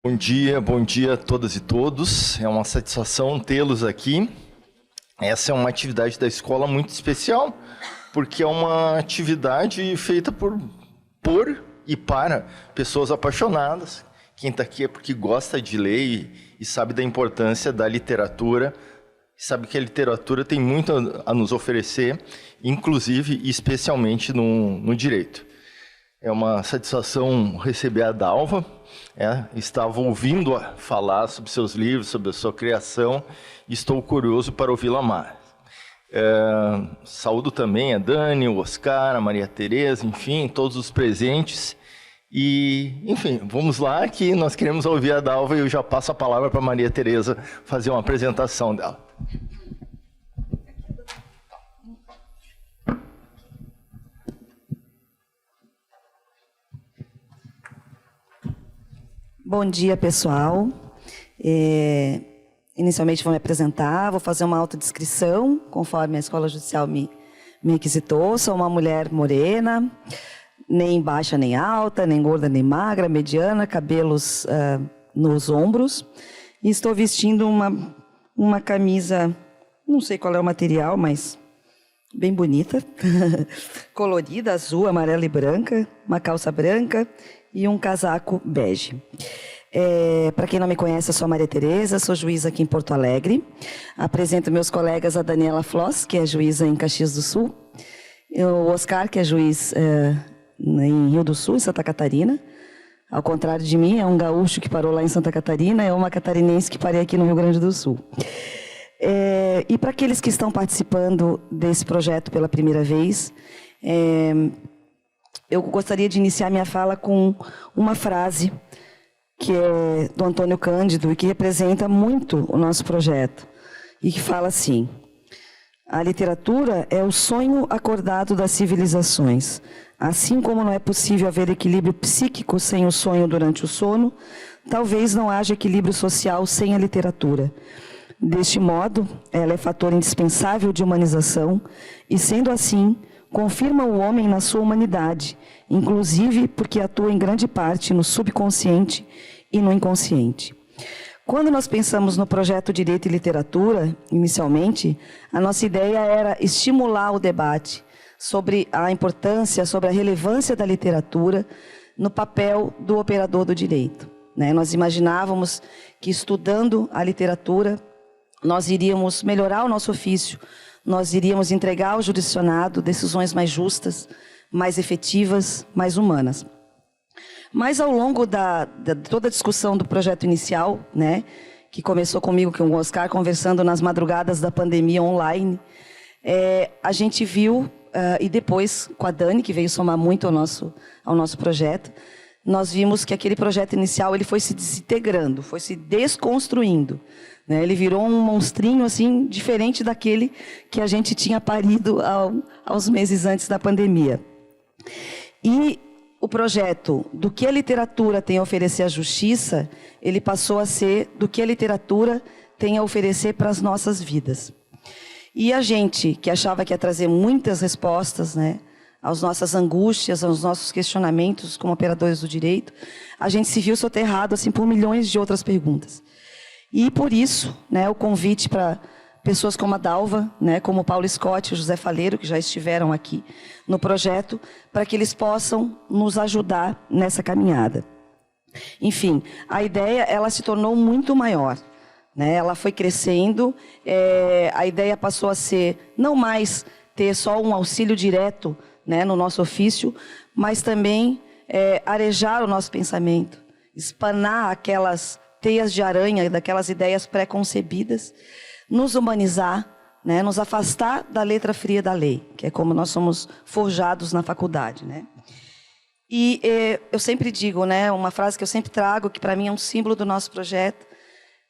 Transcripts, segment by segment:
Bom dia a todas e todos. É uma satisfação tê-los aqui. Essa é uma atividade da escola muito especial, porque é uma atividade feita por e para pessoas apaixonadas. Quem está aqui é porque gosta de ler e sabe da importância da literatura, sabe que a literatura tem muito a nos oferecer, inclusive e especialmente no direito. É uma satisfação receber a Dalva. Estava ouvindo falar sobre seus livros, sobre a sua criação, e estou curioso para ouvi-la mais. Saúdo também a Dani, o Oscar, a Maria Tereza, enfim, todos os presentes. E, enfim, vamos lá que nós queremos ouvir a Dalva e eu já passo a palavra para a Maria Tereza fazer uma apresentação dela. Bom dia, pessoal. Inicialmente vou me apresentar, vou fazer uma autodescrição, conforme a Escola Judicial me requisitou. Sou uma mulher morena, nem baixa nem alta, nem gorda nem magra, mediana, cabelos nos ombros. E estou vestindo uma camisa, não sei qual é o material, mas bem bonita, colorida, azul, amarela e branca, uma calça branca e um casaco bege. Para quem não me conhece, eu sou a Maria Tereza, sou juíza aqui em Porto Alegre. Apresento meus colegas a Daniela Floss, que é juíza em Caxias do Sul, o Oscar, que é juiz em Rio do Sul, em Santa Catarina. Ao contrário de mim, é um gaúcho que parou lá em Santa Catarina, é uma catarinense que parei aqui no Rio Grande do Sul. E para aqueles que estão participando desse projeto pela primeira vez, eu gostaria de iniciar minha fala com uma frase que é do Antônio Cândido e que representa muito o nosso projeto, e que fala assim: a literatura é o sonho acordado das civilizações. Assim como não é possível haver equilíbrio psíquico sem o sonho durante o sono, talvez não haja equilíbrio social sem a literatura. Deste modo, ela é fator indispensável de humanização e, sendo assim, confirma o homem na sua humanidade, inclusive porque atua em grande parte no subconsciente e no inconsciente. Quando nós pensamos no projeto Direito e Literatura, inicialmente, a nossa ideia era estimular o debate sobre a importância, sobre a relevância da literatura no papel do operador do direito. Nós imaginávamos que, estudando a literatura, nós iríamos melhorar o nosso ofício, nós iríamos entregar ao jurisdicionado decisões mais justas, mais efetivas, mais humanas. Mas ao longo de toda a discussão do projeto inicial, que começou comigo, com o Oscar, conversando nas madrugadas da pandemia online, a gente viu, e depois com a Dani, que veio somar muito ao nosso projeto, nós vimos que aquele projeto inicial ele foi se desintegrando, foi se desconstruindo. Ele virou um monstrinho assim, diferente daquele que a gente tinha parido aos meses antes da pandemia. E o projeto do que a literatura tem a oferecer à justiça, ele passou a ser do que a literatura tem a oferecer para as nossas vidas. E a gente, que achava que ia trazer muitas respostas, às nossas angústias, aos nossos questionamentos como operadores do direito, a gente se viu soterrado assim, por milhões de outras perguntas. E por isso, o convite para pessoas como a Dalva, como o Paulo Scott e o José Faleiro, que já estiveram aqui no projeto, para que eles possam nos ajudar nessa caminhada. Enfim, a ideia ela se tornou muito maior. Ela foi crescendo, a ideia passou a ser não mais ter só um auxílio direto no nosso ofício, mas também arejar o nosso pensamento, espanar aquelas teias de aranha daquelas ideias pré-concebidas, nos humanizar, nos afastar da letra fria da lei, que é como nós somos forjados na faculdade. E eu sempre digo, uma frase que eu sempre trago, que para mim é um símbolo do nosso projeto: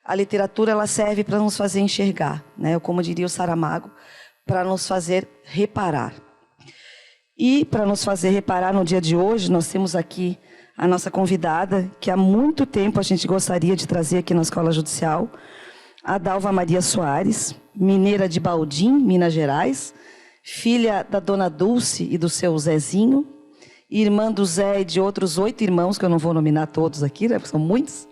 a literatura ela serve para nos fazer enxergar, como diria o Saramago, para nos fazer reparar. E para nos fazer reparar no dia de hoje, nós temos aqui a nossa convidada, que há muito tempo a gente gostaria de trazer aqui na Escola Judicial, a Dalva Maria Soares, mineira de Baldim, Minas Gerais, filha da dona Dulce e do seu Zezinho, irmã do Zé e de outros 8 irmãos, que eu não vou nominar todos aqui, porque são muitos,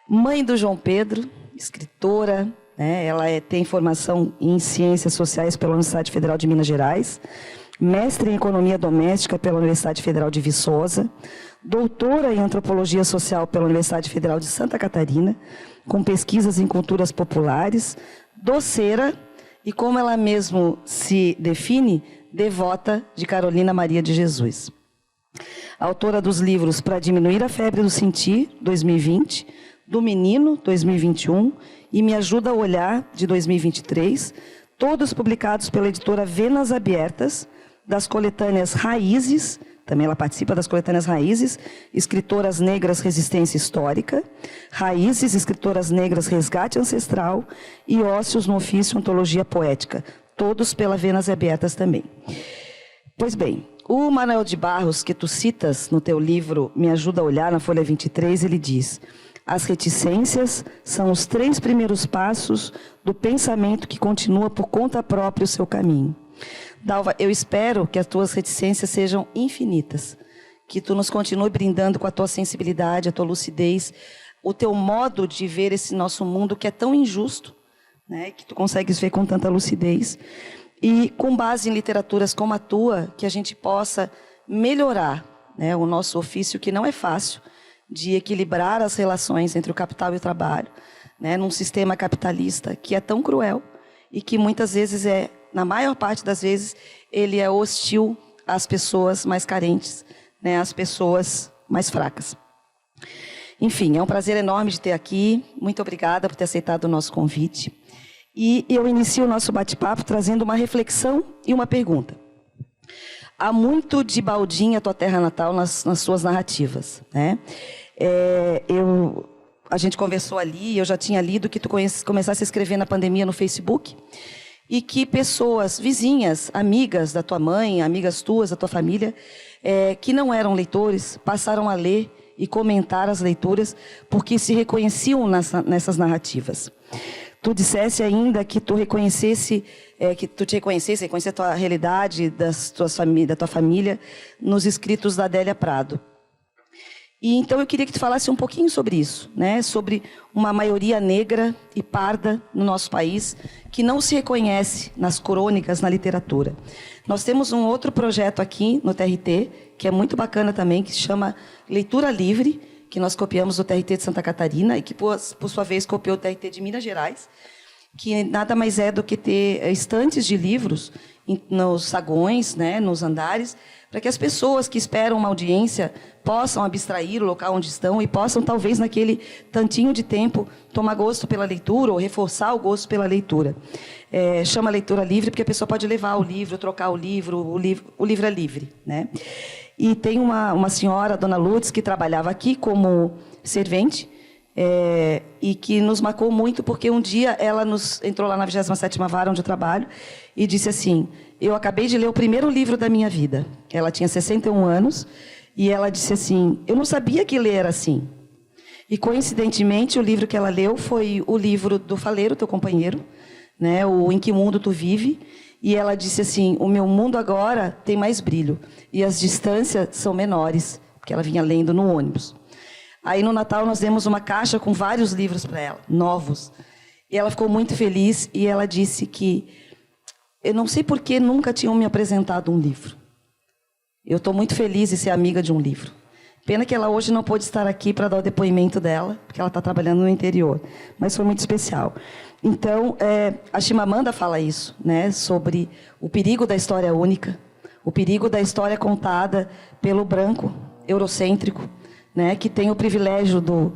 Mãe do João Pedro, escritora, né? Ela tem formação em Ciências Sociais pela Universidade Federal de Minas Gerais, mestre em Economia Doméstica pela Universidade Federal de Viçosa, doutora em Antropologia Social pela Universidade Federal de Santa Catarina, com pesquisas em culturas populares, doceira e, como ela mesmo se define, devota de Carolina Maria de Jesus. Autora dos livros Para Diminuir a Febre do Sentir, 2020, Do Menino, 2021, e Me Ajuda a Olhar, de 2023, todos publicados pela editora Venas Abertas, das coletâneas Raízes, também ela participa das coletâneas Raízes, Escritoras Negras Resistência Histórica, Raízes, Escritoras Negras Resgate Ancestral e Ócios no Ofício Ontologia Poética, todos pela Venas Abertas também. Pois bem, o Manuel de Barros, que tu citas no teu livro Me Ajuda a Olhar, na folha 23, ele diz: as reticências são os 3 primeiros passos do pensamento que continua por conta própria o seu caminho. Dalva, eu espero que as tuas reticências sejam infinitas, que tu nos continue brindando com a tua sensibilidade, a tua lucidez, o teu modo de ver esse nosso mundo que é tão injusto, né, que tu consegues ver com tanta lucidez, e com base em literaturas como a tua, que a gente possa melhorar, né, o nosso ofício, que não é fácil, de equilibrar as relações entre o capital e o trabalho, né, num sistema capitalista que é tão cruel e que muitas vezes na maior parte das vezes, ele é hostil às pessoas mais carentes, né, às pessoas mais fracas. Enfim, é um prazer enorme de ter aqui. Muito obrigada por ter aceitado o nosso convite. E eu inicio o nosso bate-papo trazendo uma reflexão e uma pergunta. Há muito de Baldinha, tua terra natal, nas suas narrativas, né? A gente conversou ali, eu já tinha lido que tu começasse a escrever na pandemia no Facebook, e que pessoas, vizinhas, amigas da tua mãe, amigas tuas, da tua família, que não eram leitores, passaram a ler e comentar as leituras, porque se reconheciam nessas narrativas. Tu dissesse ainda que tu reconhecesse a tua realidade, da tua família, nos escritos da Adélia Prado. E então eu queria que tu falasse um pouquinho sobre isso, né? Sobre uma maioria negra e parda no nosso país que não se reconhece nas crônicas, na literatura. Nós temos um outro projeto aqui no TRT, que é muito bacana também, que se chama Leitura Livre, que nós copiamos do TRT de Santa Catarina e que, por sua vez, copiou o TRT de Minas Gerais, que nada mais é do que ter estantes de livros nos saguões, né, nos andares, para que as pessoas que esperam uma audiência possam abstrair o local onde estão e possam, talvez, naquele tantinho de tempo, tomar gosto pela leitura ou reforçar o gosto pela leitura. Chama Leitura Livre porque a pessoa pode levar o livro, trocar o livro é livre, né? E tem uma senhora, a Dona Lourdes, que trabalhava aqui como servente, e que nos marcou muito, porque um dia ela entrou lá na 27ª Vara, onde eu trabalho, e disse assim: eu acabei de ler o primeiro livro da minha vida. Ela tinha 61 anos, e ela disse assim: eu não sabia que ler era assim. E, coincidentemente, o livro que ela leu foi o livro do Faleiro, teu companheiro, né, o Em Que Mundo Tu Vive? E ela disse assim: o meu mundo agora tem mais brilho, e as distâncias são menores, porque ela vinha lendo no ônibus. Aí, no Natal, nós demos uma caixa com vários livros para ela, novos. E ela ficou muito feliz, e ela disse que eu não sei por que nunca tinham me apresentado um livro. Eu estou muito feliz em ser amiga de um livro. Pena que ela hoje não pôde estar aqui para dar o depoimento dela, porque ela está trabalhando no interior. Mas foi muito especial. Então, a Chimamanda fala isso, né, sobre o perigo da história única, o perigo da história contada pelo branco, eurocêntrico, né, que tem o privilégio do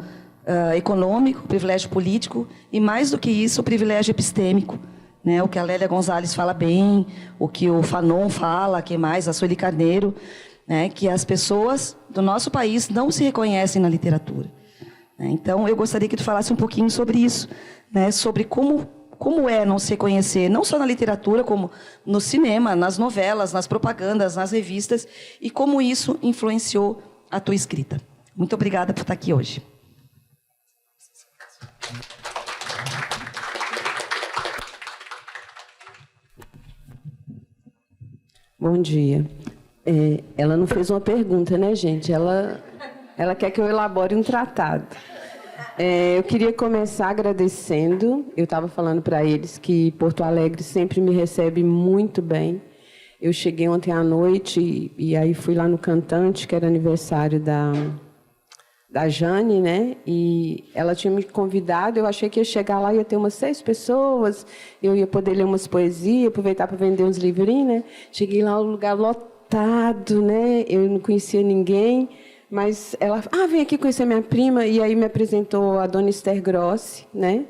econômico, o privilégio político, e, mais do que isso, o privilégio epistêmico, né, o que a Lélia Gonzalez fala bem, o que o Fanon fala, que mais, a Sueli Carneiro, né, que as pessoas do nosso país não se reconhecem na literatura. Então, eu gostaria que tu falasse um pouquinho sobre isso, né, sobre como é não se reconhecer, não só na literatura, como no cinema, nas novelas, nas propagandas, nas revistas, e como isso influenciou a tua escrita. Muito obrigada por estar aqui hoje. Bom dia. Ela não fez uma pergunta, né, gente? Ela quer que eu elabore um tratado. Eu queria começar agradecendo. Eu estava falando para eles que Porto Alegre sempre me recebe muito bem. Eu cheguei ontem à noite e aí fui lá no Cantante, que era aniversário da Jane, né? E ela tinha me convidado. Eu achei que ia chegar lá, ia ter umas 6 pessoas, eu ia poder ler umas poesias, aproveitar para vender uns livrinhos, né? Cheguei lá, um lugar lotado, né? Eu não conhecia ninguém. Mas ela, vem aqui conhecer minha prima, e aí me apresentou a dona Esther Grossi, né?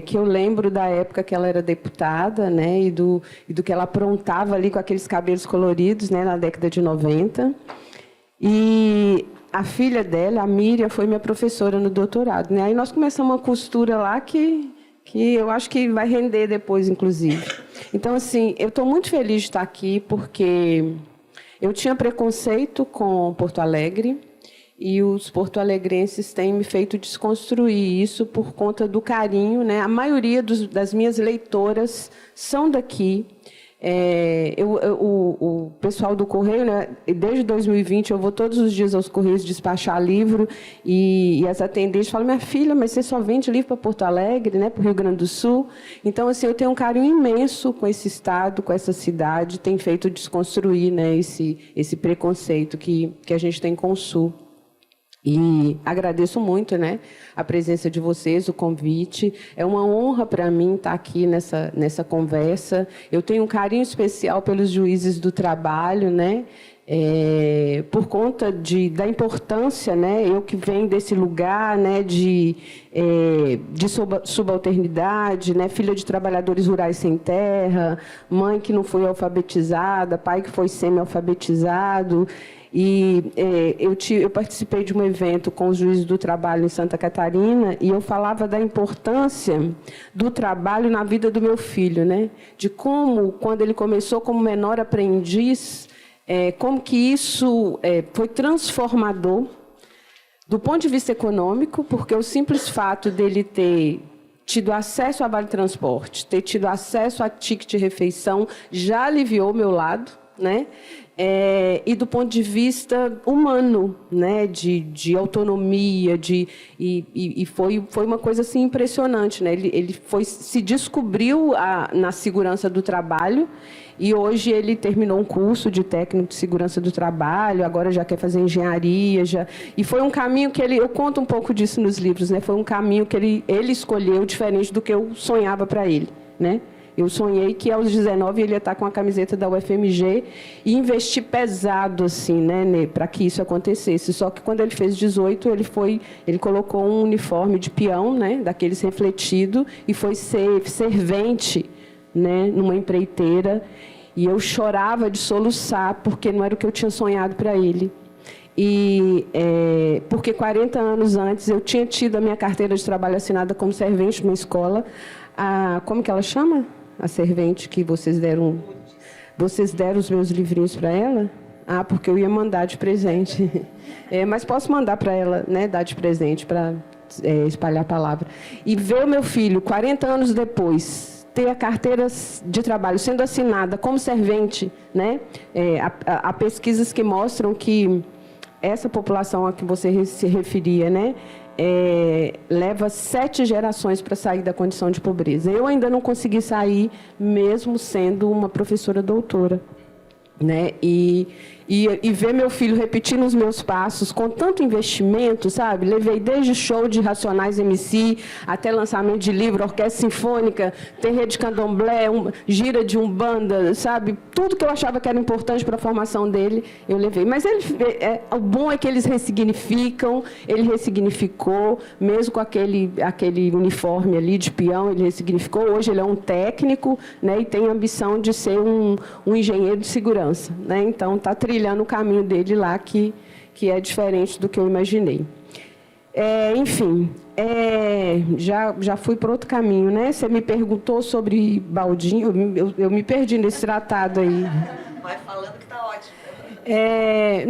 Que eu lembro da época que ela era deputada, né? E do que ela aprontava ali com aqueles cabelos coloridos, né? Na década de 90. E a filha dela, a Miriam, foi minha professora no doutorado, né? Aí nós começamos uma costura lá que eu acho que vai render depois, inclusive. Então, assim, eu estou muito feliz de estar aqui, porque eu tinha preconceito com Porto Alegre e os porto-alegrenses têm me feito desconstruir isso por conta do carinho, né? A maioria das minhas leitoras são daqui. O pessoal do Correio, né? Desde 2020, eu vou todos os dias aos Correios despachar livro e as atendentes falam: minha filha, mas você só vende livro para Porto Alegre, né? Para o Rio Grande do Sul. Então, assim, eu tenho um carinho imenso com esse estado, com essa cidade, tem feito desconstruir, né, esse preconceito que a gente tem com o Sul. E agradeço muito, né, a presença de vocês, o convite. É uma honra para mim estar aqui nessa conversa. Eu tenho um carinho especial pelos juízes do trabalho, né, por conta da importância, né, eu que venho desse lugar, né, de subalternidade, né, filha de trabalhadores rurais sem terra, mãe que não foi alfabetizada, pai que foi semi-alfabetizado. E eu participei de um evento com os juízes do trabalho em Santa Catarina e eu falava da importância do trabalho na vida do meu filho, né? De como, quando ele começou como menor aprendiz, como que isso foi transformador do ponto de vista econômico, porque o simples fato dele ter tido acesso a vale-transporte, ter tido acesso a ticket de refeição, já aliviou o meu lado, né? E do ponto de vista humano, né, de autonomia, e foi uma coisa assim impressionante, né? Ele se descobriu na segurança do trabalho, e hoje ele terminou um curso de técnico de segurança do trabalho, agora já quer fazer engenharia, e foi um caminho que eu conto um pouco disso nos livros, né? Foi um caminho que ele escolheu diferente do que eu sonhava para ele, né? Eu sonhei que aos 19 ele ia estar com a camiseta da UFMG e investir pesado assim, né, para que isso acontecesse. Só que quando ele fez 18, ele colocou um uniforme de peão, né, daqueles refletido, e foi ser servente, né, numa empreiteira. E eu chorava de soluçar, porque não era o que eu tinha sonhado para ele. E porque 40 anos antes eu tinha tido a minha carteira de trabalho assinada como servente numa escola. Como que ela chama? A servente que vocês deram os meus livrinhos para ela? Porque eu ia mandar de presente. Mas posso mandar para ela, né, dar de presente para espalhar a palavra. E ver o meu filho, 40 anos depois, ter a carteira de trabalho sendo assinada como servente, né? Há pesquisas que mostram que essa população a que você se referia, né, leva 7 gerações para sair da condição de pobreza. Eu ainda não consegui sair, mesmo sendo uma professora doutora, né? E ver meu filho repetindo os meus passos com tanto investimento, sabe? Levei desde show de Racionais MC até lançamento de livro, orquestra sinfônica, terreiro de candomblé, gira de umbanda, sabe? Tudo que eu achava que era importante para a formação dele, eu levei. Mas o bom é que eles ressignificam, ele ressignificou, mesmo com aquele uniforme ali de peão, ele ressignificou. Hoje ele é um técnico, né? E tem a ambição de ser um engenheiro de segurança, né? Então, está trilhando o caminho dele lá, que é diferente do que eu imaginei. Enfim, já fui para outro caminho, né? Você me perguntou sobre Baldinho, eu me perdi nesse tratado aí. Vai falando que está ótimo.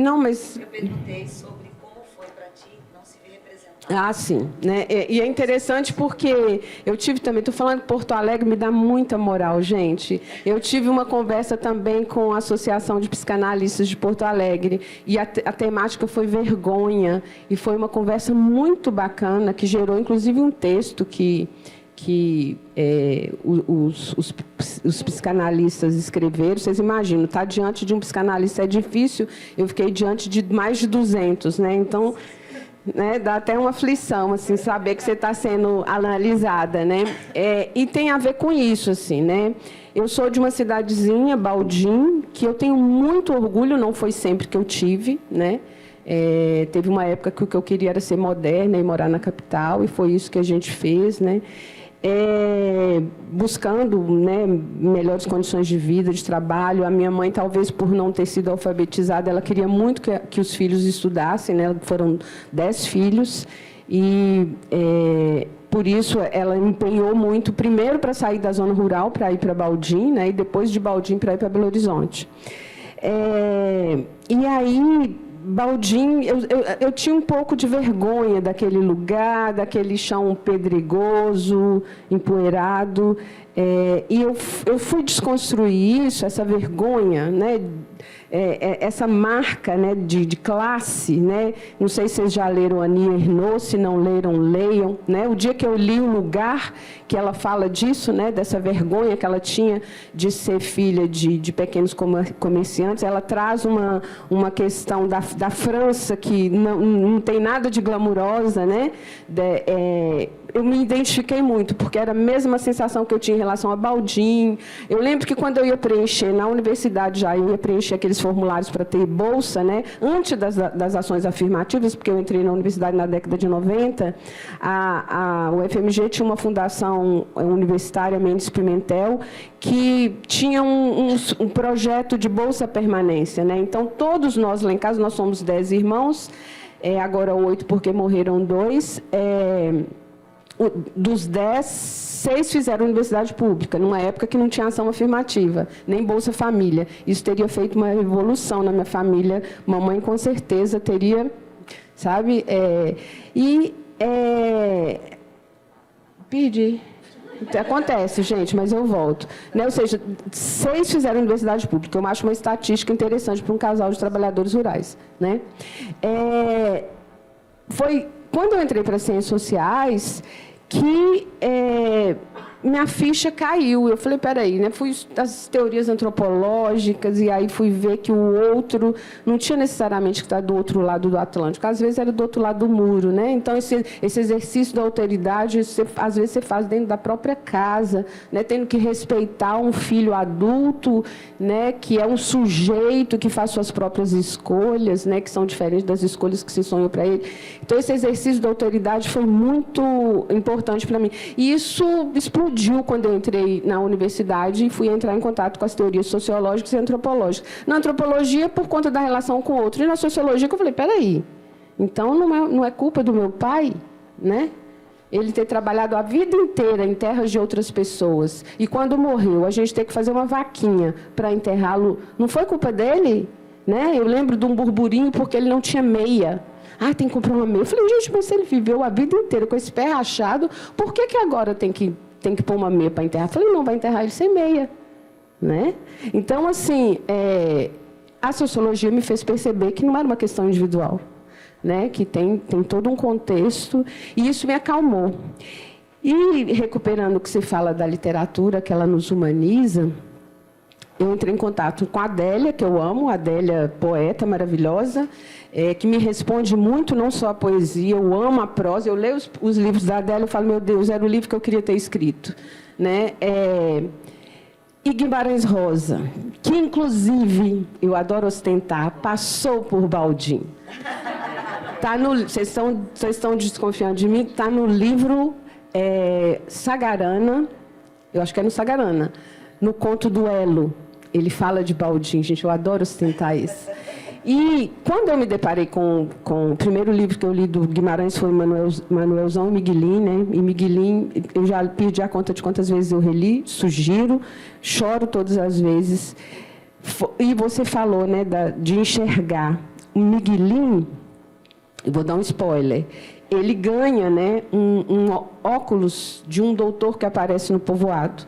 Não, mas... Eu perguntei sobre como foi para ti não se ver representado Ah, sim. Né? E é interessante porque eu tive também, estou falando que Porto Alegre me dá muita moral, gente. Eu tive uma conversa também com a Associação de Psicanalistas de Porto Alegre e a temática foi vergonha. E foi uma conversa muito bacana, que gerou, inclusive, um texto que os psicanalistas escreveram. Vocês imaginam, estar diante de um psicanalista é difícil. Eu fiquei diante de mais de 200, né? Então... né, dá até uma aflição, assim, saber que você está sendo analisada, né? E tem a ver com isso, assim, né? Eu sou de uma cidadezinha, Baldim, que eu tenho muito orgulho, não foi sempre que eu tive, né? Teve uma época que o que eu queria era ser moderna e morar na capital, e foi isso que a gente fez, né? Buscando, né, melhores condições de vida, de trabalho. A minha mãe, talvez por não ter sido alfabetizada, ela queria muito que os filhos estudassem, né? Foram 10 filhos e por isso ela empenhou muito, primeiro para sair da zona rural para ir para Baldim, né? E depois de Baldim para ir para Belo Horizonte. E aí Baldim, eu tinha um pouco de vergonha daquele lugar, daquele chão pedregoso, empoeirado, e eu fui desconstruir isso, essa vergonha, né, essa marca, né, de classe, né? Não sei se vocês já leram Annie Ernaux, se não leram, leiam, né? O dia que eu li O Lugar, que ela fala disso, né, dessa vergonha que ela tinha de ser filha de pequenos comerciantes, ela traz uma questão da França que não tem nada de glamurosa, né? Eu me identifiquei muito, porque era a mesma sensação que eu tinha em relação a Baldim. Eu lembro que quando eu ia preencher, na universidade já, eu ia preencher aqueles formulários para ter bolsa, né? Antes das ações afirmativas, porque eu entrei na universidade na década de 90, o FMG tinha uma fundação universitária, Mendes Pimentel, que tinha um projeto de bolsa permanência, né? Então, todos nós lá em casa, nós somos 10 irmãos, agora 8 porque morreram 2, dos 10, 6 fizeram universidade pública, numa época que não tinha ação afirmativa, nem Bolsa Família. Isso teria feito uma revolução na minha família. Mamãe, com certeza, teria, sabe? Perdi. Acontece, gente, mas eu volto. Né? Ou seja, 6 fizeram universidade pública. Eu acho uma estatística interessante para um casal de trabalhadores rurais. Né? Foi quando eu entrei para Ciências Sociais que minha ficha caiu. Eu falei, peraí, né? Fui das teorias antropológicas e aí fui ver que o outro não tinha necessariamente que estar do outro lado do Atlântico, às vezes era do outro lado do muro, né? Então esse exercício da alteridade, às vezes você faz dentro da própria casa, né? Tendo que respeitar um filho adulto, né? Que é um sujeito que faz suas próprias escolhas, né? Que são diferentes das escolhas que se sonham para ele. Então esse exercício da alteridade foi muito importante para mim. E isso explodiu quando eu entrei na universidade e fui entrar em contato com as teorias sociológicas e antropológicas. Na antropologia, por conta da relação com o outro. E na sociologia, que eu falei, peraí, então não é culpa do meu pai, né? Ele ter trabalhado a vida inteira em terras de outras pessoas. E quando morreu, a gente ter que fazer uma vaquinha para enterrá-lo. Não foi culpa dele? Né? Eu lembro de um burburinho porque ele não tinha meia. Tem que comprar uma meia. Eu falei, gente, mas se ele viveu a vida inteira com esse pé rachado, por que agora tem que pôr uma meia para enterrar? Eu falei, não, vai enterrar ele sem meia. Né? Então, assim, a sociologia me fez perceber que não era uma questão individual, né? Que tem todo um contexto, e isso me acalmou. E, recuperando o que se fala da literatura, que ela nos humaniza, eu entrei em contato com a Adélia, que eu amo, a Adélia, poeta maravilhosa, que me responde muito, não só a poesia, eu amo a prosa. Eu leio os livros da Adélia e falo, meu Deus, era o livro que eu queria ter escrito. Né? E Guimarães Rosa, que, inclusive, eu adoro ostentar, passou por Baldim. Vocês estão desconfiando de mim? Está no livro Sagarana, eu acho que é no Sagarana, no conto Duelo. Ele fala de Baldim, gente, eu adoro ostentar isso. E quando eu me deparei com o primeiro livro que eu li do Guimarães foi Manuelzão e Miguelin, né? E Miguelin, eu já perdi a conta de quantas vezes eu reli, sugiro, choro todas as vezes. E você falou, né, de enxergar. O Miguelin, eu vou dar um spoiler, ele ganha, né, um óculos de um doutor que aparece no povoado.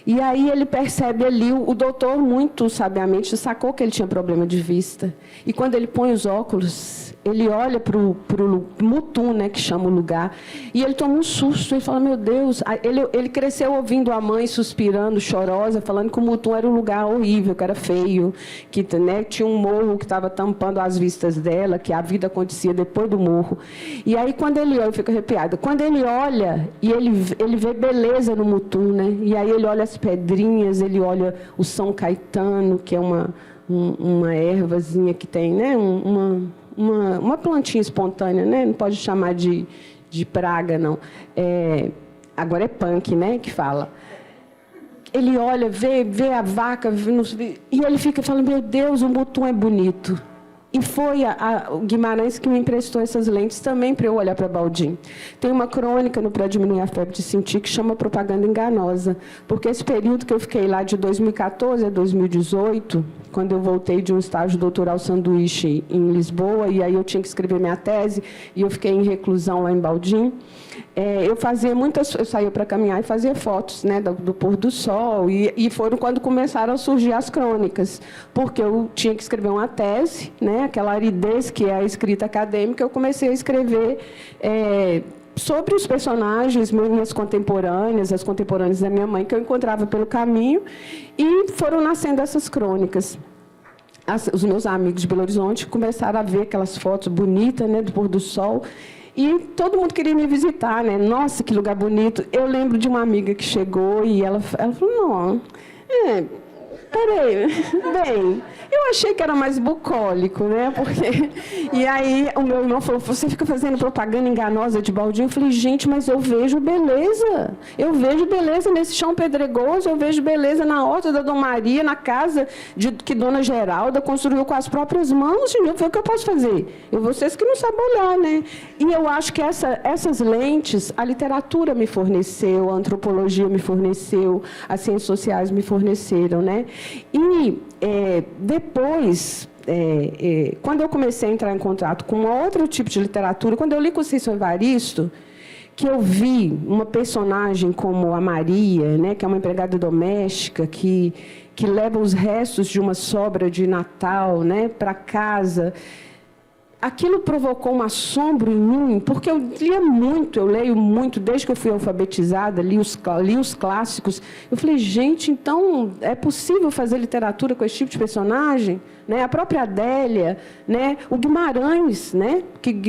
E aí ele percebe ali, o doutor muito sabiamente sacou que ele tinha problema de vista. E quando ele põe os óculos, ele olha para o Mutum, né, que chama o lugar, e ele toma um susto, ele fala, meu Deus, ele cresceu ouvindo a mãe suspirando, chorosa, falando que o Mutum era um lugar horrível, que era feio, que, né, tinha um morro que estava tampando as vistas dela, que a vida acontecia depois do morro. E aí, quando ele olha, eu fico arrepiada, quando ele olha, e ele vê beleza no Mutum, né, e aí ele olha as pedrinhas, ele olha o São Caetano, que é uma ervazinha que tem, né, uma plantinha espontânea, né? Não pode chamar de praga, não. Agora é punk, né? Que fala. Ele olha, vê a vaca, e ele fica falando, meu Deus, o Mutum é bonito. E foi o Guimarães que me emprestou essas lentes também para eu olhar para Baldim. Tem uma crônica no Para Diminuir a Febre de Sentir que chama Propaganda Enganosa, porque esse período que eu fiquei lá de 2014 a 2018, quando eu voltei de um estágio doutoral sanduíche em Lisboa, e aí eu tinha que escrever minha tese, e eu fiquei em reclusão lá em Baldim, eu saía para caminhar e fazia fotos, né, do pôr do sol, e foram quando começaram a surgir as crônicas, porque eu tinha que escrever uma tese, né, aquela aridez que é a escrita acadêmica, eu comecei a escrever sobre os personagens, minhas contemporâneas, as contemporâneas da minha mãe, que eu encontrava pelo caminho, e foram nascendo essas crônicas. Os meus amigos de Belo Horizonte começaram a ver aquelas fotos bonitas, né, do pôr do sol, e todo mundo queria me visitar, né? Nossa, que lugar bonito. Eu lembro de uma amiga que chegou e ela falou, não, peraí, bem, eu achei que era mais bucólico, né? Porque... E aí o meu irmão falou, você fica fazendo propaganda enganosa de Baldim? Eu falei, gente, mas eu vejo beleza. Eu vejo beleza nesse chão pedregoso, eu vejo beleza na horta da Dona Maria, na casa que Dona Geralda construiu com as próprias mãos. Gente, eu falei, o que eu posso fazer? Vocês que não sabem olhar, né? E eu acho que essas lentes, a literatura me forneceu, a antropologia me forneceu, as ciências sociais me forneceram, né? E depois, quando eu comecei a entrar em contato com outro tipo de literatura, quando eu li Conceição Evaristo, que eu vi uma personagem como a Maria, né, que é uma empregada doméstica, que leva os restos de uma sobra de Natal, né, para casa. Aquilo provocou um assombro em mim, porque eu leio muito, desde que eu fui alfabetizada, li os clássicos. Eu falei, gente, então é possível fazer literatura com esse tipo de personagem? Né? A própria Adélia, né? O Guimarães, né?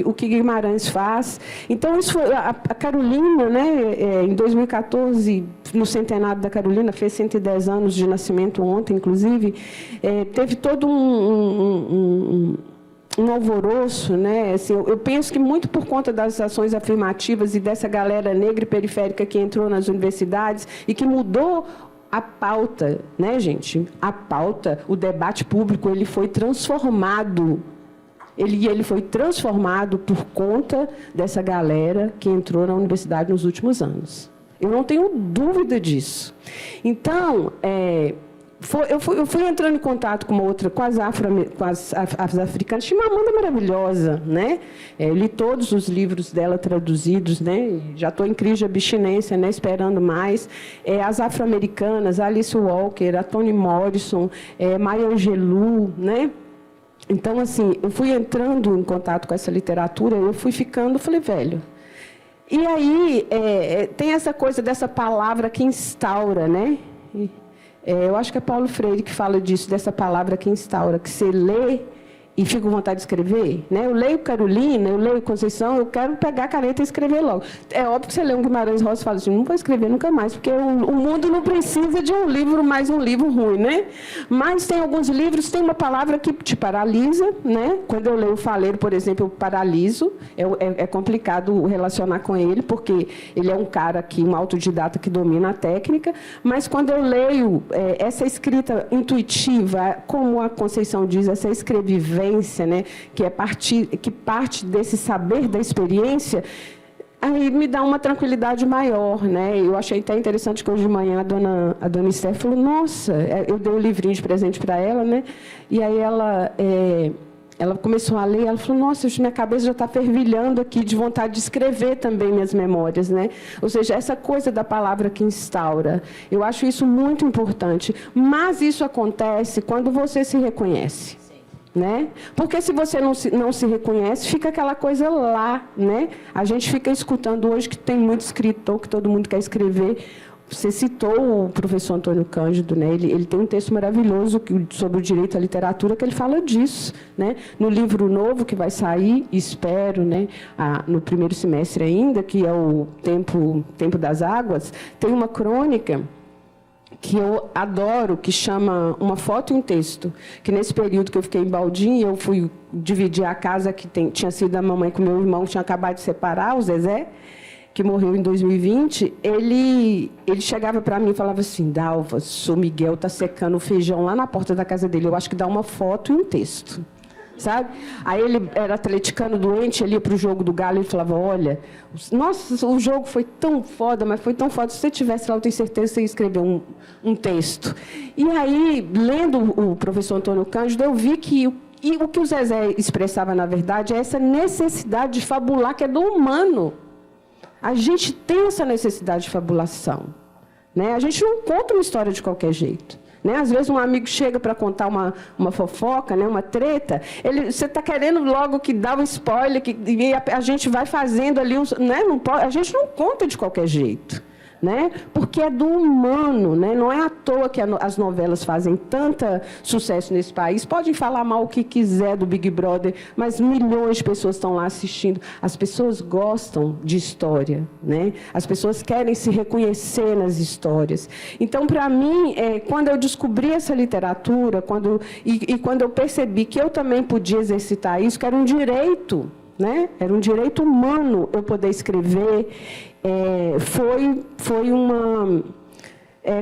O que Guimarães faz. Então, isso foi a Carolina, né? Em 2014, no centenário da Carolina, fez 110 anos de nascimento ontem, inclusive, teve todo um alvoroço, né? Assim, eu penso que muito por conta das ações afirmativas e dessa galera negra e periférica que entrou nas universidades e que mudou a pauta, né, gente? A pauta, o debate público, ele foi transformado. Ele foi transformado por conta dessa galera que entrou na universidade nos últimos anos. Eu não tenho dúvida disso. Então, eu fui entrando em contato com as africanas. Tinha uma Amanda maravilhosa, né? Li todos os livros dela traduzidos, né? Já estou em crise de abstinência, né? Esperando mais. As afro-americanas, Alice Walker, a Toni Morrison, Maya Angelou, né? Então, assim, eu fui entrando em contato com essa literatura, eu fui ficando, falei, velho. E aí tem essa coisa dessa palavra que instaura, né? Eu acho que é Paulo Freire que fala disso, dessa palavra que instaura, que você lê e fica com vontade de escrever. Né? Eu leio Carolina, eu leio Conceição, eu quero pegar a caneta e escrever logo. É óbvio que você lê um Guimarães Rosa e fala assim, não vou escrever nunca mais, porque o mundo não precisa de um livro, mais um livro ruim. Né? Mas tem alguns livros, tem uma palavra que te paralisa. Né? Quando eu leio o Faleiro, por exemplo, eu paraliso. É complicado relacionar com ele, porque ele é um cara, um autodidata que domina a técnica. Mas quando eu leio essa escrita intuitiva, como a Conceição diz, essa escrevivência, né, que parte desse saber da experiência, aí me dá uma tranquilidade maior, né? Eu achei até interessante que hoje de manhã a dona Esther falou, nossa, eu dei um livrinho de presente para ela, né? E aí ela ela começou a ler, ela falou, nossa, minha cabeça já está fervilhando aqui de vontade de escrever também minhas memórias, né? Ou seja, essa coisa da palavra que instaura, eu acho isso muito importante. Mas isso acontece quando você se reconhece. Né? Porque se você não se reconhece, fica aquela coisa lá, né? A gente fica escutando hoje que tem muito escritor, que todo mundo quer escrever. Você citou o professor Antônio Cândido, né? Ele tem um texto maravilhoso sobre o direito à literatura que ele fala disso, né? No livro novo que vai sair, espero, né? No primeiro semestre ainda, que é o Tempo das Águas, tem uma crônica que eu adoro, que chama Uma Foto e um Texto, que nesse período que eu fiquei em Baldinha, eu fui dividir a casa que tinha sido da mamãe com meu irmão, que tinha acabado de separar, o Zezé, que morreu em 2020, ele chegava para mim e falava assim, Dalva, o Miguel está secando o feijão lá na porta da casa dele, eu acho que dá uma foto e um texto. Sabe? Aí ele era atleticano doente, ele ia para o jogo do Galo e ele falava, olha, nossa, o jogo foi tão foda, mas foi tão foda, se você estivesse lá, eu tenho certeza que você ia escrever um texto. E aí, lendo o professor Antônio Cândido, eu vi que o que o Zezé expressava, na verdade, é essa necessidade de fabular, que é do humano. A gente tem essa necessidade de fabulação. Né? A gente não conta uma história de qualquer jeito. Né? Às vezes um amigo chega para contar uma fofoca, né? Uma treta, você está querendo logo que dá um spoiler, e a gente vai fazendo ali, né? A gente não conta de qualquer jeito. Né? Porque é do humano, né? Não é à toa que as novelas fazem tanto sucesso nesse país. Podem falar mal o que quiser do Big Brother, mas milhões de pessoas estão lá assistindo. As pessoas gostam de história, né? As pessoas querem se reconhecer nas histórias. Então, para mim, quando eu descobri essa literatura, quando eu percebi que eu também podia exercitar isso, que era um direito, né? Era um direito humano eu poder escrever. Foi uma...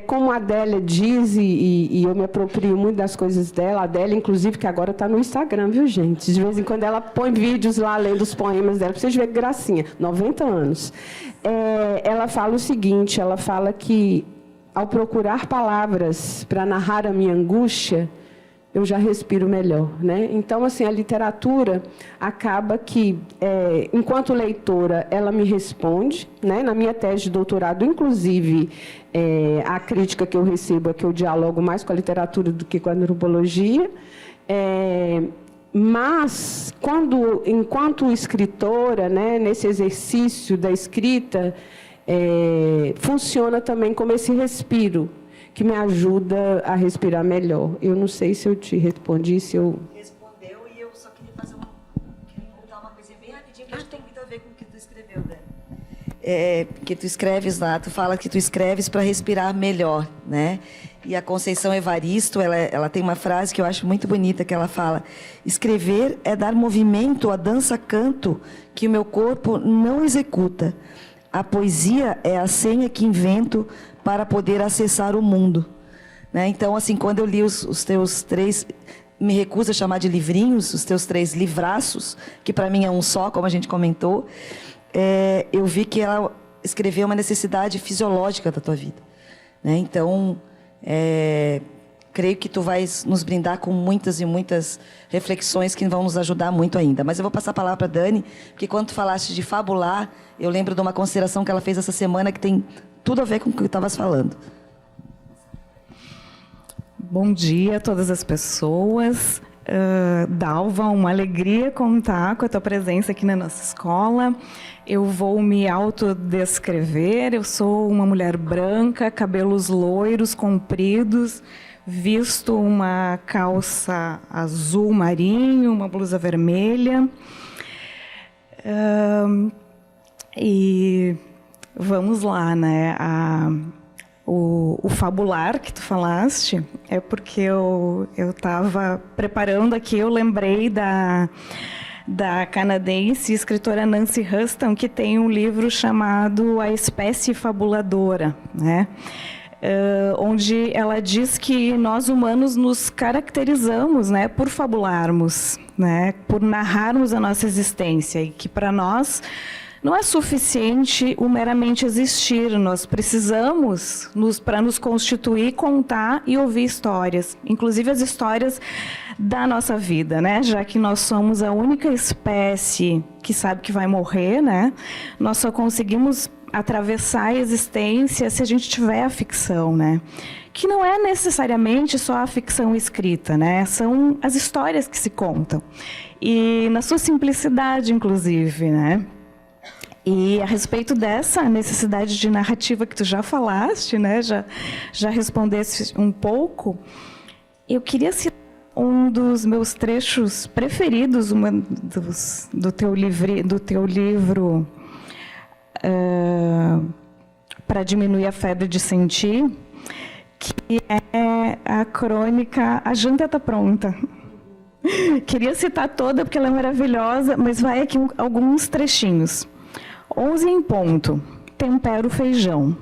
como a Adélia diz, e eu me aproprio muito das coisas dela, a Adélia, inclusive, que agora está no Instagram, viu, gente? De vez em quando ela põe vídeos lá, lendo os poemas dela, para vocês verem que gracinha, 90 anos. Ela fala o seguinte, ela fala que, ao procurar palavras para narrar a minha angústia, eu já respiro melhor, né? Então, assim, a literatura acaba que, enquanto leitora, ela me responde, né? Na minha tese de doutorado, inclusive, a crítica que eu recebo é que eu dialogo mais com a literatura do que com a antropologia, mas, enquanto escritora, né, nesse exercício da escrita, funciona também como esse respiro, que me ajuda a respirar melhor. Eu não sei se eu te respondi, se eu... Respondeu, e eu só queria contar uma coisinha bem rapidinho, que acho que tem muito a ver com o que tu escreveu, Dani. Que tu escreves lá, tu fala que tu escreves para respirar melhor, né? E a Conceição Evaristo, ela tem uma frase que eu acho muito bonita, que ela fala, escrever é dar movimento à dança-canto que o meu corpo não executa. A poesia é a senha que invento para poder acessar o mundo. Né? Então, assim, quando eu li os teus 3, me recuso a chamar de livrinhos, os teus 3 livraços, que para mim é um só, como a gente comentou, eu vi que ela escreveu uma necessidade fisiológica da tua vida. Né? Então, creio que tu vais nos brindar com muitas e muitas reflexões que vão nos ajudar muito ainda. Mas eu vou passar a palavra para a Dani, porque quando tu falaste de fabular, eu lembro de uma consideração que ela fez essa semana que tem tudo a ver com o que tu estavas falando. Bom dia a todas as pessoas. Dalva, uma alegria contar com a tua presença aqui na nossa escola. Eu vou me autodescrever. Eu sou uma mulher branca, cabelos loiros, compridos, visto uma calça azul marinho, uma blusa vermelha. E vamos lá, né? O fabular que tu falaste é porque eu estava preparando aqui, eu lembrei da canadense escritora Nancy Huston, que tem um livro chamado A Espécie Fabuladora, né? Onde ela diz que nós humanos nos caracterizamos, né, por fabularmos, né, por narrarmos a nossa existência, e que para nós não é suficiente o meramente existir. Nós precisamos, para nos constituir, contar e ouvir histórias, inclusive as histórias da nossa vida, né? Já que nós somos a única espécie que sabe que vai morrer, né? Nós só conseguimos atravessar a existência se a gente tiver a ficção, né? Que não é necessariamente só a ficção escrita, né? São as histórias que se contam. E na sua simplicidade, inclusive, né? E a respeito dessa necessidade de narrativa que tu já falaste, né? Já respondesse um pouco, eu queria citar um dos meus trechos preferidos, do teu livro Para Diminuir a Febre de Sentir, que é a crônica A Janta Tá Pronta. Queria citar toda porque ela é maravilhosa, mas vai aqui alguns trechinhos. 11 em ponto. Tempero feijão.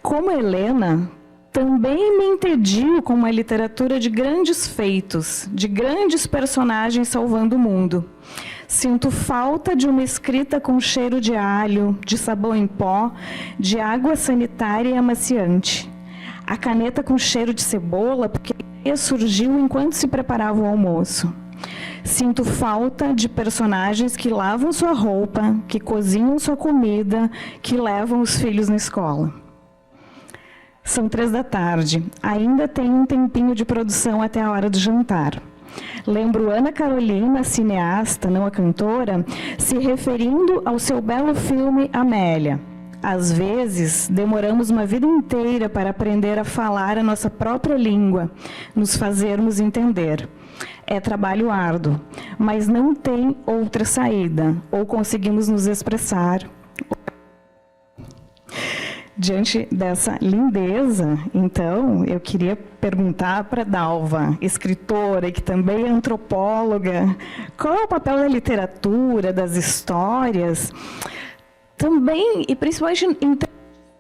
Como Helena, também me entedio com uma literatura de grandes feitos, de grandes personagens salvando o mundo. Sinto falta de uma escrita com cheiro de alho, de sabão em pó, de água sanitária e amaciante. A caneta com cheiro de cebola, porque a ideia surgiu enquanto se preparava o almoço. Sinto falta de personagens que lavam sua roupa, que cozinham sua comida, que levam os filhos na escola. São 15h. Ainda tem um tempinho de produção até a hora do jantar. Lembro Ana Carolina, cineasta, não a cantora, se referindo ao seu belo filme Amélia. Às vezes, demoramos uma vida inteira para aprender a falar a nossa própria língua, nos fazermos entender. É trabalho árduo, mas não tem outra saída, ou conseguimos nos expressar. Diante dessa lindeza, então, eu queria perguntar para Dalva, escritora e que também é antropóloga, qual é o papel da literatura, das histórias, também, e principalmente em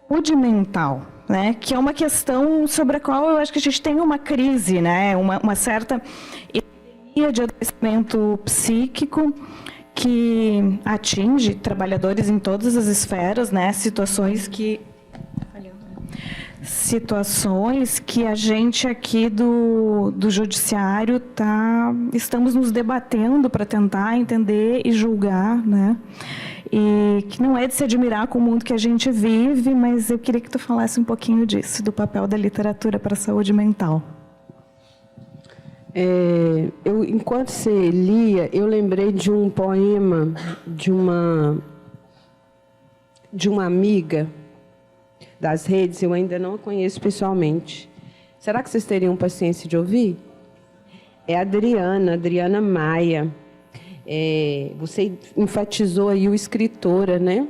saúde mental, né? Que é uma questão sobre a qual eu acho que a gente tem uma crise, né? Uma certa epidemia de adoecimento psíquico que atinge trabalhadores em todas as esferas, né? Situações que a gente aqui do judiciário estamos nos debatendo para tentar entender e julgar, né? E que não é de se admirar com o mundo que a gente vive, mas eu queria que tu falasse um pouquinho disso, do papel da literatura para a saúde mental. Enquanto você lia, eu lembrei de um poema de uma amiga das redes, eu ainda não a conheço pessoalmente. Será que vocês teriam paciência de ouvir? É a Adriana Maia. Você enfatizou aí o escritora, né?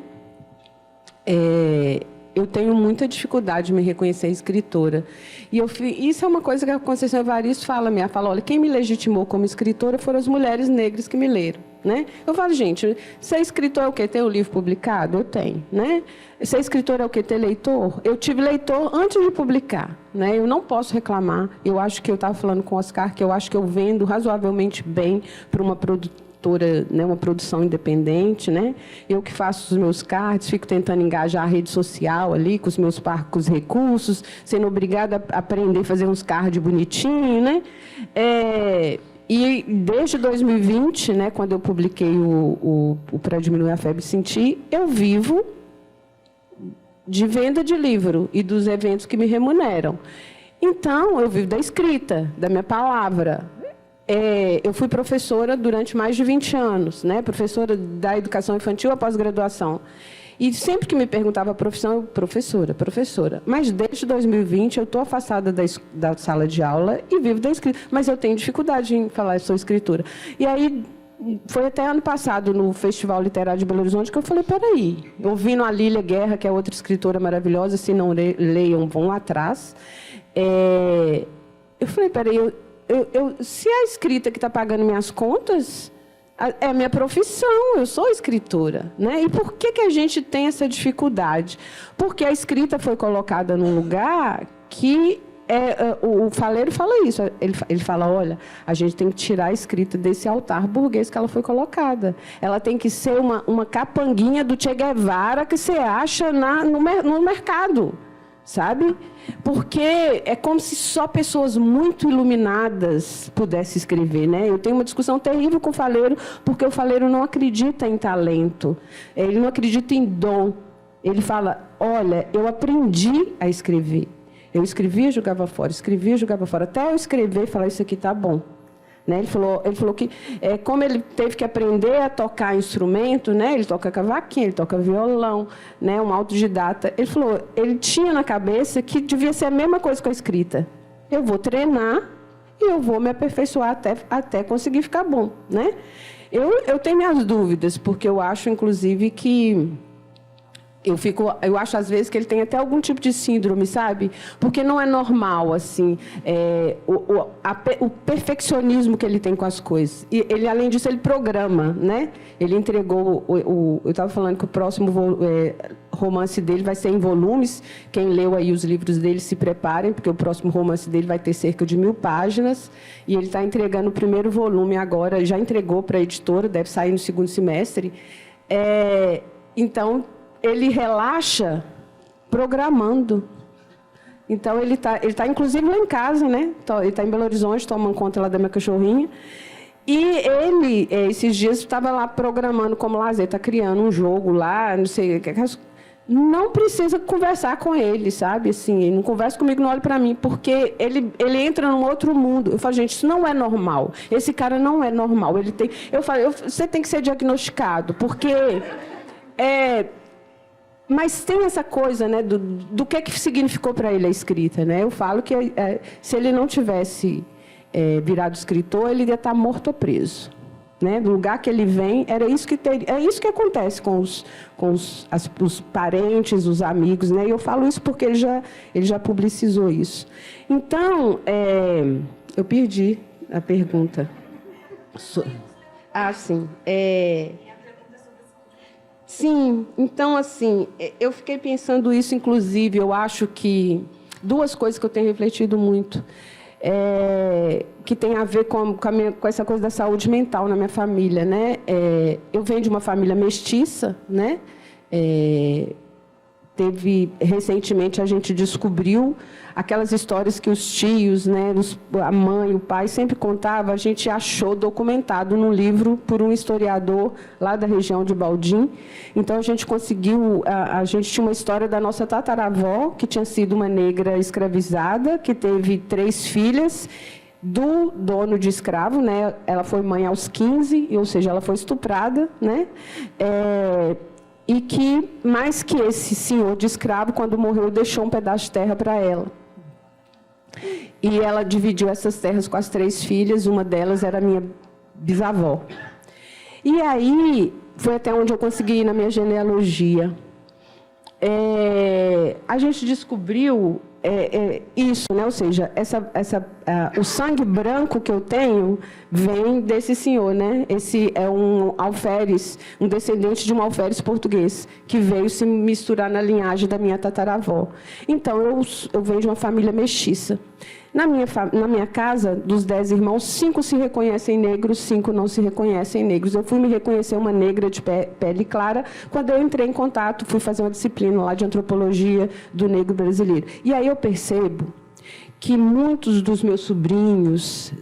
Eu tenho muita dificuldade de me reconhecer escritora. E isso é uma coisa que a Conceição Evaristo fala, olha, quem me legitimou como escritora foram as mulheres negras que me leram, né? Eu falo, gente, ser escritor é o quê? Ter um livro publicado? Eu tenho, né? Ser escritor é o quê? Ter leitor? Eu tive leitor antes de publicar, né? Eu não posso reclamar. Eu acho que eu estava falando com o Oscar, que eu acho que eu vendo razoavelmente bem para uma produtora, né, uma produção independente, né? Eu que faço os meus cards, fico tentando engajar a rede social ali com os meus parcos recursos, sendo obrigada a aprender a fazer uns cards bonitinhos, né? E desde 2020, né, quando eu publiquei o Para Diminuir a Febre de Sentir, eu vivo de venda de livro e dos eventos que me remuneram. Então, eu vivo da escrita, da minha palavra. Eu fui professora durante mais de 20 anos, né? Professora da educação infantil à pós-graduação. E sempre que me perguntava a profissão, eu, professora. Mas desde 2020 eu estou afastada da sala de aula e vivo da escrita. Mas eu tenho dificuldade em falar, eu sou escritora. E aí, foi até ano passado, no Festival Literário de Belo Horizonte, que eu falei, peraí, ouvindo a Lília Guerra, que é outra escritora maravilhosa, se não leiam, vão atrás. Eu falei, peraí, se é a escrita que está pagando minhas contas, é a minha profissão, eu sou escritora, né? E por que a gente tem essa dificuldade? Porque a escrita foi colocada num lugar que o Faleiro fala isso. Ele fala, olha, a gente tem que tirar a escrita desse altar burguês que ela foi colocada. Ela tem que ser uma capanguinha do Che Guevara que você acha no mercado, sabe? Porque é como se só pessoas muito iluminadas pudessem escrever, né? Eu tenho uma discussão terrível com o Faleiro, porque o Faleiro não acredita em talento, ele não acredita em dom. Ele fala, olha, eu aprendi a escrever. Eu escrevia e jogava fora, até eu escrever e falar, isso aqui está bom. Né? Ele falou que, como ele teve que aprender a tocar instrumento, né? Ele toca cavaquinho, ele toca violão, né? Um autodidata. Ele falou, ele tinha na cabeça que devia ser a mesma coisa com a escrita. Eu vou treinar e eu vou me aperfeiçoar até conseguir ficar bom. Né? Eu tenho minhas dúvidas, porque eu acho, inclusive, que... Eu acho, às vezes, que ele tem até algum tipo de síndrome, sabe? Porque não é normal, assim, o perfeccionismo que ele tem com as coisas. E ele, além disso, ele programa, né? Ele entregou... eu estava falando que o próximo romance dele vai ser em volumes. Quem leu aí os livros dele, se preparem, porque o próximo romance dele vai ter cerca de 1000 páginas. E ele está entregando o primeiro volume agora, já entregou para a editora, deve sair no segundo semestre. Então... ele relaxa programando. Então, ele tá inclusive lá em casa, né? Ele está em Belo Horizonte, tomando conta lá da minha cachorrinha. E ele, esses dias, estava lá programando como lazer, está criando um jogo lá, não sei... Não precisa conversar com ele, sabe? Assim, ele não conversa comigo, não olha para mim, porque ele entra num outro mundo. Eu falo, gente, isso não é normal. Esse cara não é normal. Eu falo, você tem que ser diagnosticado, porque... Mas tem essa coisa, né, do que significou para ele a escrita, né? Eu falo que se ele não tivesse virado escritor, ele ia estar morto ou preso, né? Do lugar que ele vem, é isso que acontece com os parentes, os amigos, né? E eu falo isso porque ele já publicizou isso. Então, eu perdi a pergunta. Sim. Sim, então, assim, eu fiquei pensando isso, inclusive, eu acho que duas coisas que eu tenho refletido muito, que tem a ver com essa coisa da saúde mental na minha família, né? Eu venho de uma família mestiça, né? Recentemente, a gente descobriu aquelas histórias que os tios, né, a mãe, o pai sempre contavam, a gente achou documentado num livro por um historiador lá da região de Baldim. Então, a gente conseguiu... A gente tinha uma história da nossa tataravó, que tinha sido uma negra escravizada, que teve 3 filhas do dono de escravo, né? Ela foi mãe aos 15, ou seja, ela foi estuprada, né? E que, mais que esse senhor de escravo, quando morreu, deixou um pedaço de terra para ela. E ela dividiu essas terras com as 3 filhas, uma delas era a minha bisavó. E aí, foi até onde eu consegui ir na minha genealogia. A gente descobriu isso, né? Ou seja, o sangue branco que eu tenho vem desse senhor, né? Esse é um alferes, um descendente de um alferes português, que veio se misturar na linhagem da minha tataravó. Então, eu venho de uma família mestiça. Na minha casa, dos 10 irmãos, 5 se reconhecem negros, 5 não se reconhecem negros. Eu fui me reconhecer uma negra de pele clara quando eu entrei em contato, fui fazer uma disciplina lá de antropologia do negro brasileiro. E aí eu percebo que muitos dos meus sobrinhos,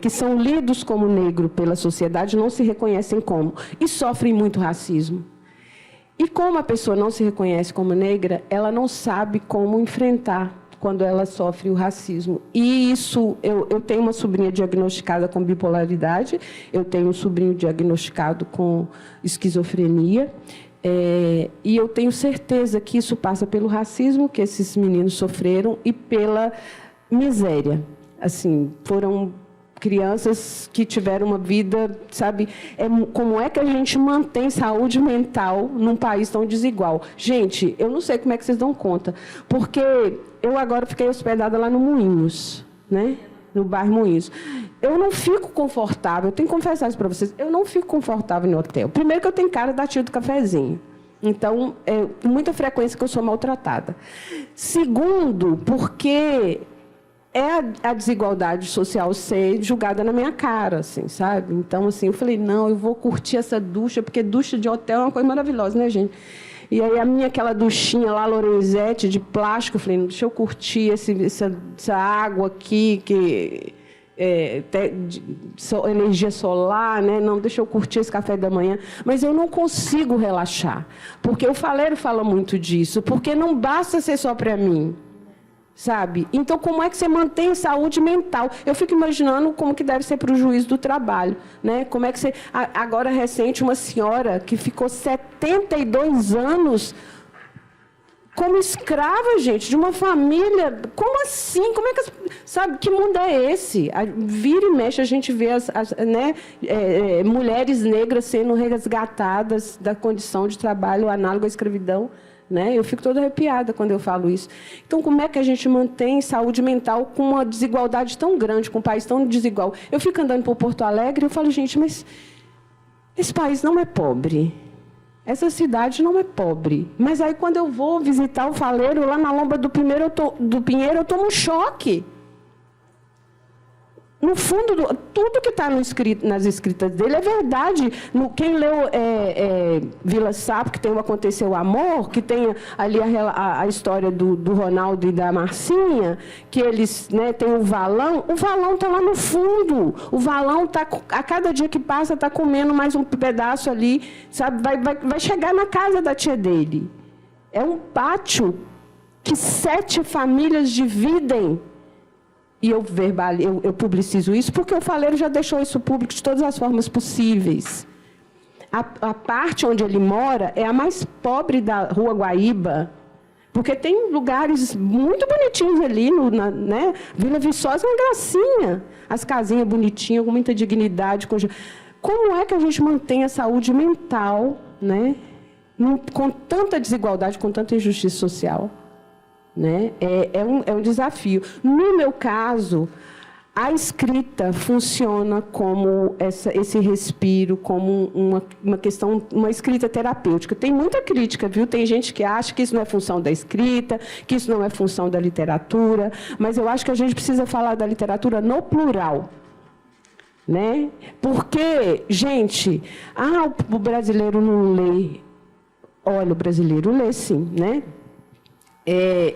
que são lidos como negro pela sociedade, não se reconhecem como, e sofrem muito racismo. E como a pessoa não se reconhece como negra, ela não sabe como enfrentar quando ela sofre o racismo. E isso, eu tenho uma sobrinha diagnosticada com bipolaridade, eu tenho um sobrinho diagnosticado com esquizofrenia, e eu tenho certeza que isso passa pelo racismo que esses meninos sofreram e pela miséria. Assim, foram crianças que tiveram uma vida, sabe? Como é que a gente mantém saúde mental num país tão desigual? Gente, eu não sei como é que vocês dão conta, porque eu agora fiquei hospedada lá no Moinhos, né? No bairro Moinhos. Eu não fico confortável, eu tenho que confessar isso para vocês, eu não fico confortável no hotel. Primeiro que eu tenho cara da tia do cafezinho. Então, com muita frequência que eu sou maltratada. Segundo, porque a desigualdade social ser julgada na minha cara, assim, sabe? Então, assim, eu falei, não, eu vou curtir essa ducha, porque ducha de hotel é uma coisa maravilhosa, né, gente? E aí aquela duchinha lá, Lorenzetti, de plástico, eu falei, deixa eu curtir essa água aqui, que energia solar, né? Não, deixa eu curtir esse café da manhã. Mas eu não consigo relaxar, porque o Faleiro fala muito disso, porque não basta ser só para mim. Sabe? Então, como é que você mantém saúde mental? Eu fico imaginando como que deve ser para o juiz do trabalho, né? Como é que você... Agora, recente, uma senhora que ficou 72 anos como escrava, gente, de uma família. Como assim? Como é que... Sabe, que mundo é esse? Vira e mexe, a gente vê mulheres negras sendo resgatadas da condição de trabalho análogo à escravidão. Né? Eu fico toda arrepiada quando eu falo isso. Então, como é que a gente mantém saúde mental com uma desigualdade tão grande, com um país tão desigual? Eu fico andando por Porto Alegre e eu falo, gente, mas esse país não é pobre. Essa cidade não é pobre. Mas aí, quando eu vou visitar o Faleiro, lá na Lomba do Pinheiro, eu tomo um choque. No fundo, tudo que está nas escritas dele é verdade. Quem leu Vila Sapo, que tem o Aconteceu Amor, que tem ali a história do Ronaldo e da Marcinha, que eles, né, têm o valão está lá no fundo. O valão, a cada dia que passa, está comendo mais um pedaço ali, sabe? Vai chegar na casa da tia dele. É um pátio que 7 famílias dividem. E eu publicizo isso porque o Faleiro já deixou isso público de todas as formas possíveis. A parte onde ele mora é a mais pobre da Rua Guaíba, porque tem lugares muito bonitinhos ali, né? Vila Viçosa é uma gracinha. As casinhas bonitinhas, com muita dignidade. Como é que a gente mantém a saúde mental, né? Com tanta desigualdade, com tanta injustiça social? Né? É um desafio. No meu caso, a escrita funciona como esse respiro, como uma questão, uma escrita terapêutica. Tem muita crítica, viu? Tem gente que acha que isso não é função da escrita, que isso não é função da literatura, mas eu acho que a gente precisa falar da literatura no plural. Né? Porque, gente, o brasileiro não lê. Olha, o brasileiro lê sim, né?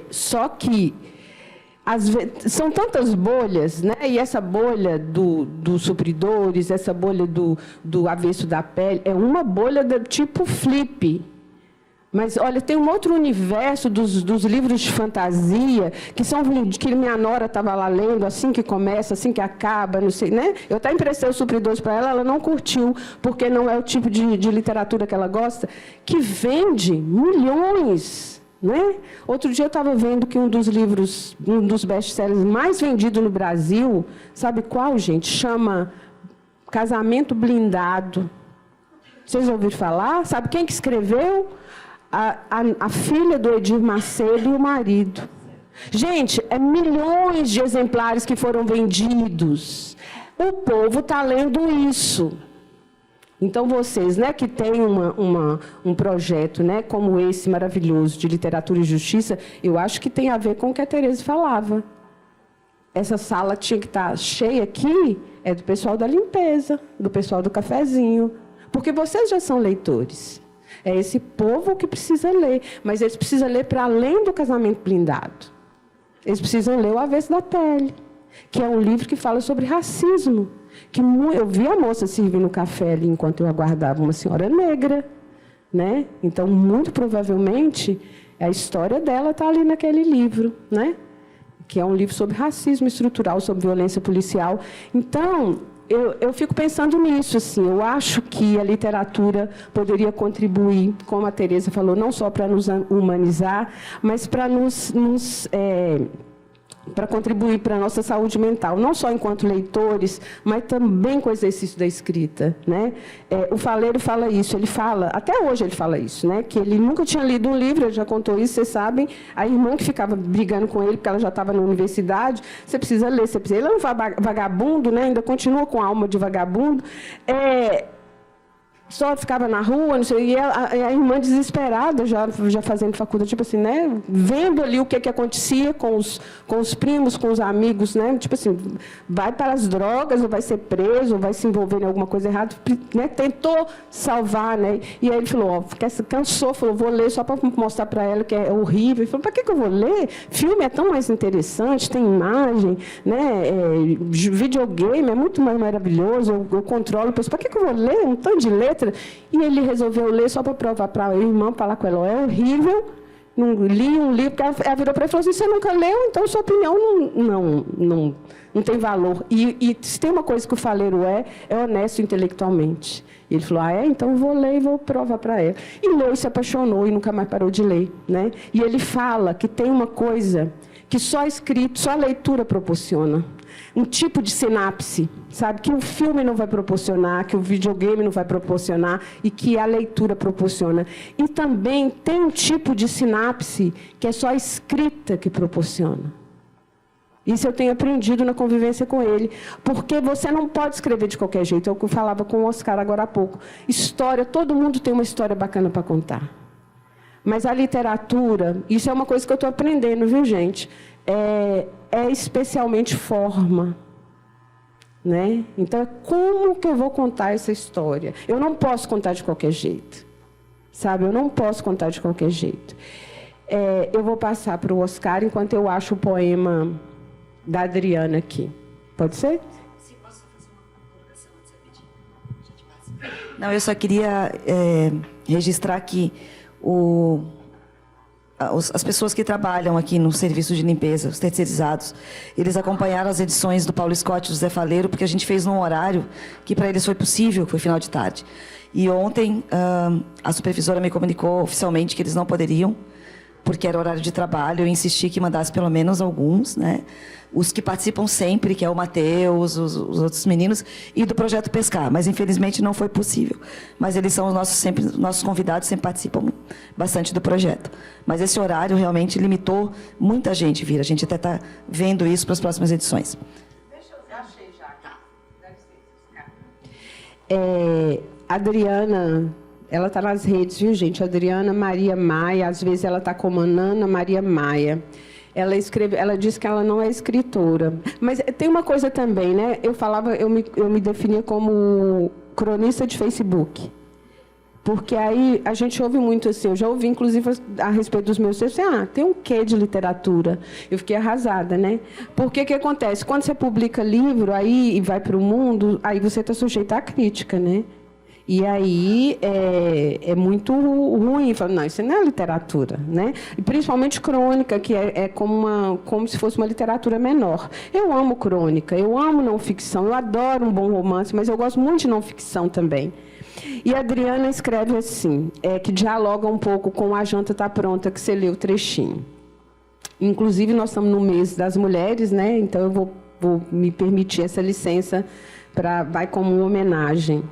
Só que são tantas bolhas, né? E essa bolha dos supridores, essa bolha do avesso da pele, é uma bolha do tipo flip. Mas, olha, tem um outro universo dos livros de fantasia, que minha nora estava lá lendo, assim que começa, assim que acaba, não sei, né? Eu até emprestei os supridores para ela não curtiu, porque não é o tipo de literatura que ela gosta, que vende milhões. Né? Outro dia eu estava vendo que um dos best-sellers mais vendidos no Brasil, sabe qual, gente? Chama Casamento Blindado. Vocês ouviram falar? Sabe quem que escreveu? A filha do Edir Macedo e o marido. Gente, milhões de exemplares que foram vendidos. O povo está lendo isso. Então, vocês, né, que têm um projeto, né, como esse maravilhoso de literatura e justiça, eu acho que tem a ver com o que a Tereza falava. Essa sala tinha que estar cheia aqui, é do pessoal da limpeza, do pessoal do cafezinho, porque vocês já são leitores. É esse povo que precisa ler, mas eles precisam ler para além do Casamento Blindado. Eles precisam ler O Avesso da Pele, que é um livro que fala sobre racismo. Eu vi a moça servindo café ali enquanto eu aguardava, uma senhora negra, né? Então, muito provavelmente, a história dela está ali naquele livro, né? Que é um livro sobre racismo estrutural, sobre violência policial. Então, eu fico pensando nisso, assim. Eu acho que a literatura poderia contribuir, como a Tereza falou, não só para nos humanizar, mas para para contribuir para a nossa saúde mental, não só enquanto leitores, mas também com o exercício da escrita. Né? O Faleiro fala isso, até hoje ele fala isso, né? Que ele nunca tinha lido um livro, ele já contou isso, vocês sabem, a irmã que ficava brigando com ele, porque ela já estava na universidade, você precisa ler, ele é um vagabundo, né? Ainda continua com a alma de vagabundo. só ficava na rua, não sei, e a irmã desesperada, já fazendo faculdade, tipo assim, né, vendo ali o que acontecia com os primos, com os amigos, né, tipo assim, vai para as drogas, ou vai ser preso, ou vai se envolver em alguma coisa errada, né, tentou salvar, né, e aí ele falou, ó, cansou, falou, vou ler só para mostrar para ela que é horrível. Ele falou, para que eu vou ler? Filme é tão mais interessante, tem imagem, né, videogame é muito mais maravilhoso, eu controlo, penso, para que eu vou ler um tanto de letra? E ele resolveu ler só para provar para a irmã, falar com ela, é horrível, não li um livro, porque ela virou para ele e falou assim, você nunca leu, então sua opinião não tem valor. E se tem uma coisa que o faleiro é honesto intelectualmente. E ele falou, então eu vou ler e vou provar para ela. E leu e se apaixonou e nunca mais parou de ler, né? E ele fala que tem uma coisa que só a leitura proporciona. Um tipo de sinapse, sabe, que o filme não vai proporcionar, que o videogame não vai proporcionar e que a leitura proporciona. E também tem um tipo de sinapse que é só a escrita que proporciona. Isso eu tenho aprendido na convivência com ele, porque você não pode escrever de qualquer jeito. É o que eu falava com o Oscar agora há pouco. História, todo mundo tem uma história bacana para contar. Mas a literatura, isso é uma coisa que eu estou aprendendo, viu, gente? É especialmente forma, né? Então, como que eu vou contar essa história? Eu não posso contar de qualquer jeito, sabe? Eu não posso contar de qualquer jeito. Eu vou passar para o Oscar enquanto eu acho o poema da Adriana aqui. Pode ser? Sim, posso fazer uma colocação antes rapidinho? A gente passa. Não, eu só queria registrar que as pessoas que trabalham aqui no serviço de limpeza, os terceirizados, eles acompanharam as edições do Paulo Scott e do Zé Faleiro, porque a gente fez num horário que para eles foi possível, que foi final de tarde. E ontem a supervisora me comunicou oficialmente que eles não poderiam, porque era horário de trabalho. Eu insisti que mandasse pelo menos alguns, né? Os que participam sempre, que é o Matheus, os outros meninos, e do Projeto Pescar. Mas, infelizmente, não foi possível. Mas eles são os nossos convidados, sempre participam bastante do projeto. Mas esse horário realmente limitou muita gente vir. A gente até está vendo isso para as próximas edições. Achei já. Dá licença, Adriana... Ela está nas redes, viu, gente? Adriana Maria Maia, às vezes ela está como Ana Maria Maia. Ela diz que ela não é escritora. Mas tem uma coisa também, né? Eu me definia como cronista de Facebook. Porque aí a gente ouve muito assim, eu já ouvi, inclusive, a respeito dos meus textos, tem um quê de literatura. Eu fiquei arrasada, né? Porque o que acontece? Quando você publica livro aí e vai para o mundo, aí você está sujeito à crítica, né? E aí é muito ruim, falo, não, isso não é literatura, né? E principalmente crônica, que é como se fosse uma literatura menor. Eu amo crônica, eu amo não ficção, eu adoro um bom romance, mas eu gosto muito de não ficção também. E a Adriana escreve assim, que dialoga um pouco com A Janta Tá Pronta, que você leu o trechinho. Inclusive, nós estamos no mês das mulheres, né? Então eu vou me permitir essa licença, vai como uma homenagem.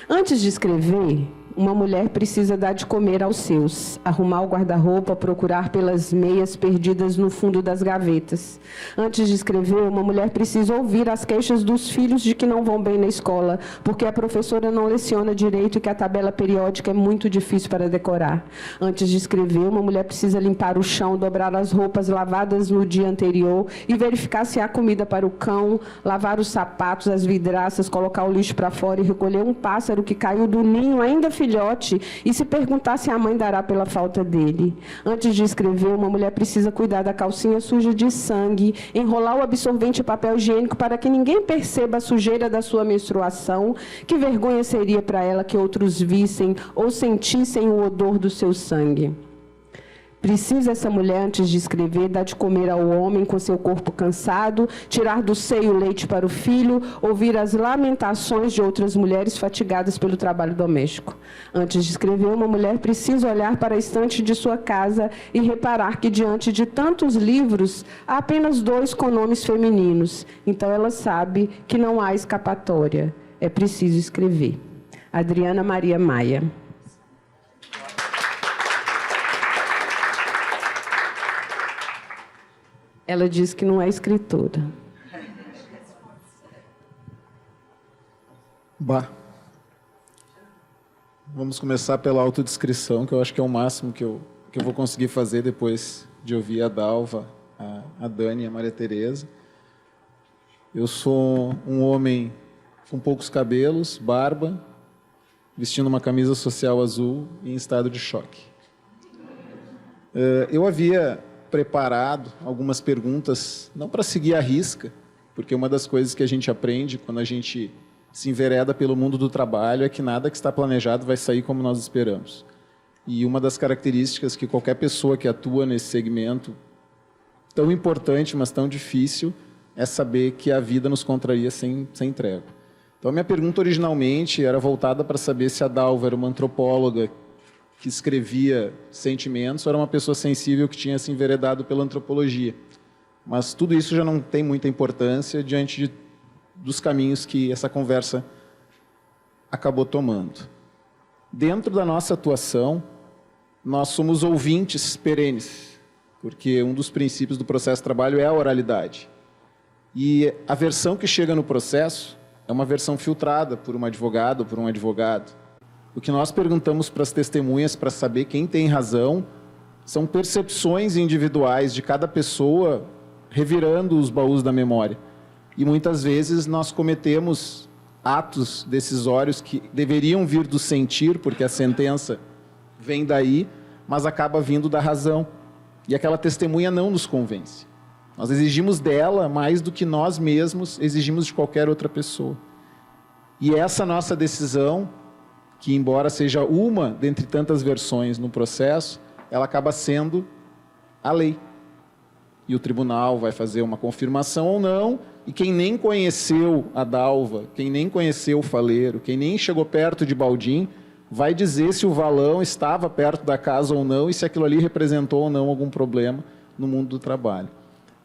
Antes de escrever, uma mulher precisa dar de comer aos seus, arrumar o guarda-roupa, procurar pelas meias perdidas no fundo das gavetas. Antes de escrever, uma mulher precisa ouvir as queixas dos filhos de que não vão bem na escola, porque a professora não leciona direito e que a tabela periódica é muito difícil para decorar. Antes de escrever, uma mulher precisa limpar o chão, dobrar as roupas lavadas no dia anterior e verificar se há comida para o cão, lavar os sapatos, as vidraças, colocar o lixo para fora e recolher um pássaro que caiu do ninho ainda filhote e se perguntar se a mãe dará pela falta dele. Antes de escrever, uma mulher precisa cuidar da calcinha suja de sangue, enrolar o absorvente e papel higiênico para que ninguém perceba a sujeira da sua menstruação. Que vergonha seria para ela que outros vissem ou sentissem o odor do seu sangue. Precisa essa mulher, antes de escrever, dar de comer ao homem com seu corpo cansado, tirar do seio o leite para o filho, ouvir as lamentações de outras mulheres fatigadas pelo trabalho doméstico. Antes de escrever, uma mulher precisa olhar para a estante de sua casa e reparar que, diante de tantos livros, há apenas 2 com nomes femininos. Então, ela sabe que não há escapatória. É preciso escrever. Adriana Maria Maia. Ela diz que não é escritora. Bah. Vamos começar pela autodescrição, que eu acho que é o máximo que eu vou conseguir fazer depois de ouvir a Dalva, a Dani e a Maria Tereza. Eu sou um homem com poucos cabelos, barba, vestindo uma camisa social azul e em estado de choque. Eu havia preparado algumas perguntas, não para seguir à risca, porque uma das coisas que a gente aprende quando a gente se envereda pelo mundo do trabalho é que nada que está planejado vai sair como nós esperamos. E uma das características que qualquer pessoa que atua nesse segmento tão importante, mas tão difícil, é saber que a vida nos contraria sem trégua. Então, a minha pergunta originalmente era voltada para saber se a Dalva era uma antropóloga que escrevia sentimentos ou era uma pessoa sensível que tinha se enveredado pela antropologia. Mas tudo isso já não tem muita importância diante dos caminhos que essa conversa acabou tomando. Dentro da nossa atuação, nós somos ouvintes perenes, porque um dos princípios do processo de trabalho é a oralidade. E a versão que chega no processo é uma versão filtrada por uma advogada ou por um advogado. O que nós perguntamos para as testemunhas para saber quem tem razão são percepções individuais de cada pessoa revirando os baús da memória. E muitas vezes nós cometemos atos decisórios que deveriam vir do sentir, porque a sentença vem daí, mas acaba vindo da razão. E aquela testemunha não nos convence. Nós exigimos dela mais do que nós mesmos exigimos de qualquer outra pessoa. E essa nossa decisão, que embora seja uma dentre tantas versões no processo, ela acaba sendo a lei. E o tribunal vai fazer uma confirmação ou não, e quem nem conheceu a Dalva, quem nem conheceu o faleiro, quem nem chegou perto de Baldim, vai dizer se o valão estava perto da casa ou não, e se aquilo ali representou ou não algum problema no mundo do trabalho.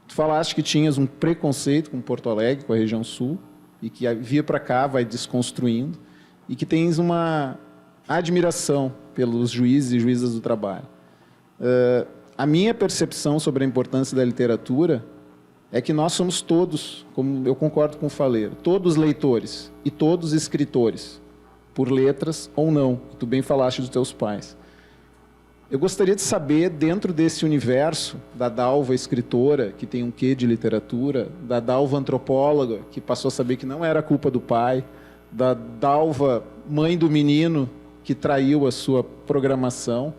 Tu falaste que tinhas um preconceito com Porto Alegre, com a região sul, e que via para cá, vai desconstruindo, e que tens uma admiração pelos juízes e juízas do trabalho. A minha percepção sobre a importância da literatura é que nós somos todos, como eu concordo com o faleiro, todos leitores e todos escritores, por letras ou não, que tu bem falaste dos teus pais. Eu gostaria de saber, dentro desse universo da Dalva escritora, que tem um quê de literatura, da Dalva antropóloga, que passou a saber que não era culpa do pai, da Dalva mãe do menino, que traiu a sua programação,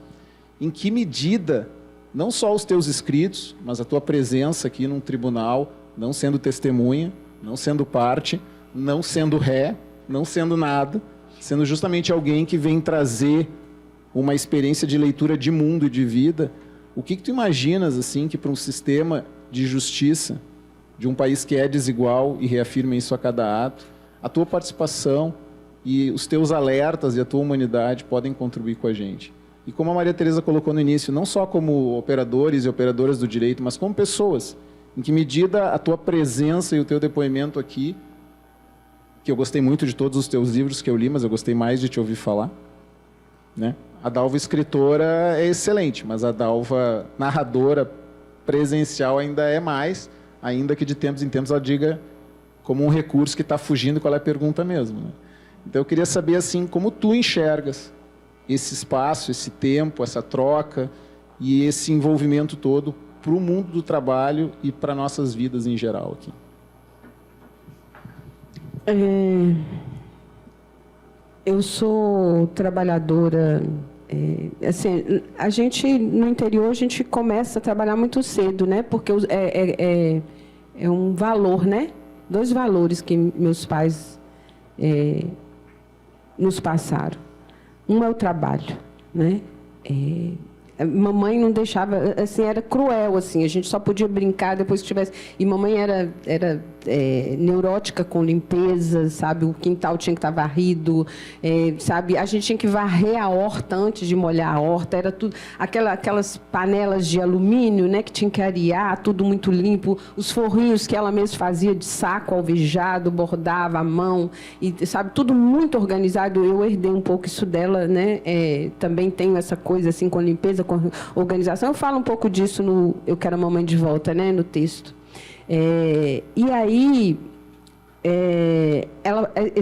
em que medida, não só os teus escritos, mas a tua presença aqui num tribunal, não sendo testemunha, não sendo parte, não sendo ré, não sendo nada, sendo justamente alguém que vem trazer uma experiência de leitura de mundo e de vida, o que tu imaginas assim que para um sistema de justiça de um país que é desigual e reafirma isso a cada ato, a tua participação e os teus alertas e a tua humanidade podem contribuir com a gente? E como a Maria Tereza colocou no início, não só como operadores e operadoras do direito, mas como pessoas, em que medida a tua presença e o teu depoimento aqui, que eu gostei muito de todos os teus livros que eu li, mas eu gostei mais de te ouvir falar, né? A Dalva escritora é excelente, mas a Dalva narradora presencial ainda é mais, ainda que de tempos em tempos ela diga como um recurso que está fugindo qual é a pergunta mesmo, né? Então eu queria saber assim, como tu enxergas esse espaço, esse tempo, essa troca e esse envolvimento todo para o mundo do trabalho e para nossas vidas em geral aqui. Eu sou trabalhadora, assim, a gente no interior a gente começa a trabalhar muito cedo, né? Porque é um valor, né? 2 valores que meus pais nos passaram. Um é o trabalho, né? Mamãe não deixava, assim, era cruel, assim, a gente só podia brincar depois que tivesse... E mamãe era neurótica com limpeza, sabe? O quintal tinha que estar varrido, sabe? A gente tinha que varrer a horta antes de molhar a horta, era tudo... Aquelas panelas de alumínio, né? Que tinha que arear, tudo muito limpo. Os forrinhos que ela mesma fazia de saco alvejado, bordava à mão, e, sabe? Tudo muito organizado. Eu herdei um pouco isso dela, né? Também tenho essa coisa, assim, com limpeza, com organização. Eu falo um pouco disso no Eu Quero a Mamãe de Volta, né, no texto. E aí,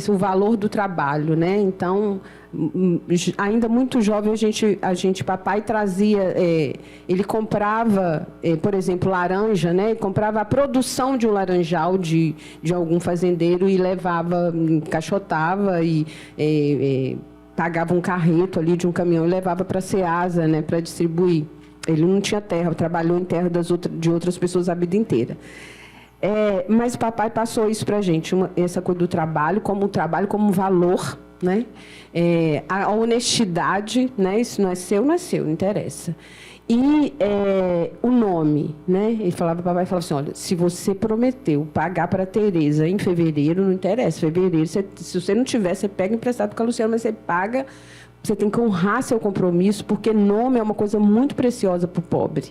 o valor do trabalho, né? Então, ainda muito jovem, papai trazia, ele comprava, por exemplo, laranja, né? Ele comprava a produção de um laranjal de algum fazendeiro e levava, encaixotava e pagava um carreto ali de um caminhão e levava para a Ceasa, né? Para distribuir. Ele não tinha terra, trabalhou em terra de outras pessoas a vida inteira. Mas papai passou isso para a gente, essa coisa do trabalho como valor, né? A honestidade, né? Isso não é seu, não interessa. E o nome, né? Papai falava assim, olha, se você prometeu pagar para a Tereza em fevereiro, não interessa, fevereiro, se você não tiver, você pega emprestado com a Luciana, mas você paga, você tem que honrar seu compromisso, porque nome é uma coisa muito preciosa para o pobre.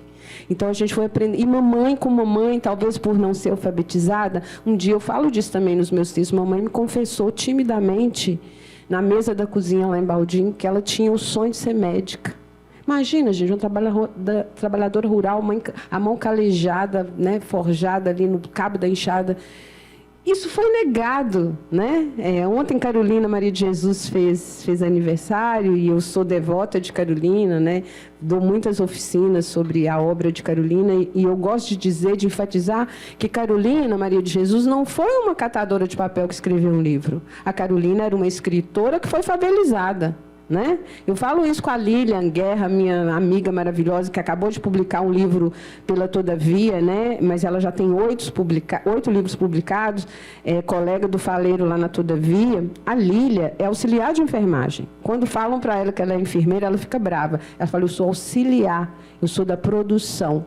Então, a gente foi aprender. E mamãe, talvez por não ser alfabetizada, um dia eu falo disso também nos meus textos, mamãe me confessou timidamente, na mesa da cozinha lá em Baldim, que ela tinha o sonho de ser médica. Imagina, gente, uma trabalhadora rural, a mão calejada, né, forjada ali no cabo da enxada. Isso foi negado, né? Ontem Carolina Maria de Jesus fez aniversário e eu sou devota de Carolina, né? Dou muitas oficinas sobre a obra de Carolina e eu gosto de dizer, de enfatizar que Carolina Maria de Jesus não foi uma catadora de papel que escreveu um livro. A Carolina era uma escritora que foi favelizada. Né? Eu falo isso com a Lilian Guerra, minha amiga maravilhosa, que acabou de publicar um livro pela Todavia, né? Mas ela já tem 8 livros publicados, colega do Faleiro lá na Todavia. A Lília é auxiliar de enfermagem. Quando falam para ela que ela é enfermeira, ela fica brava. Ela fala, eu sou auxiliar, eu sou da produção.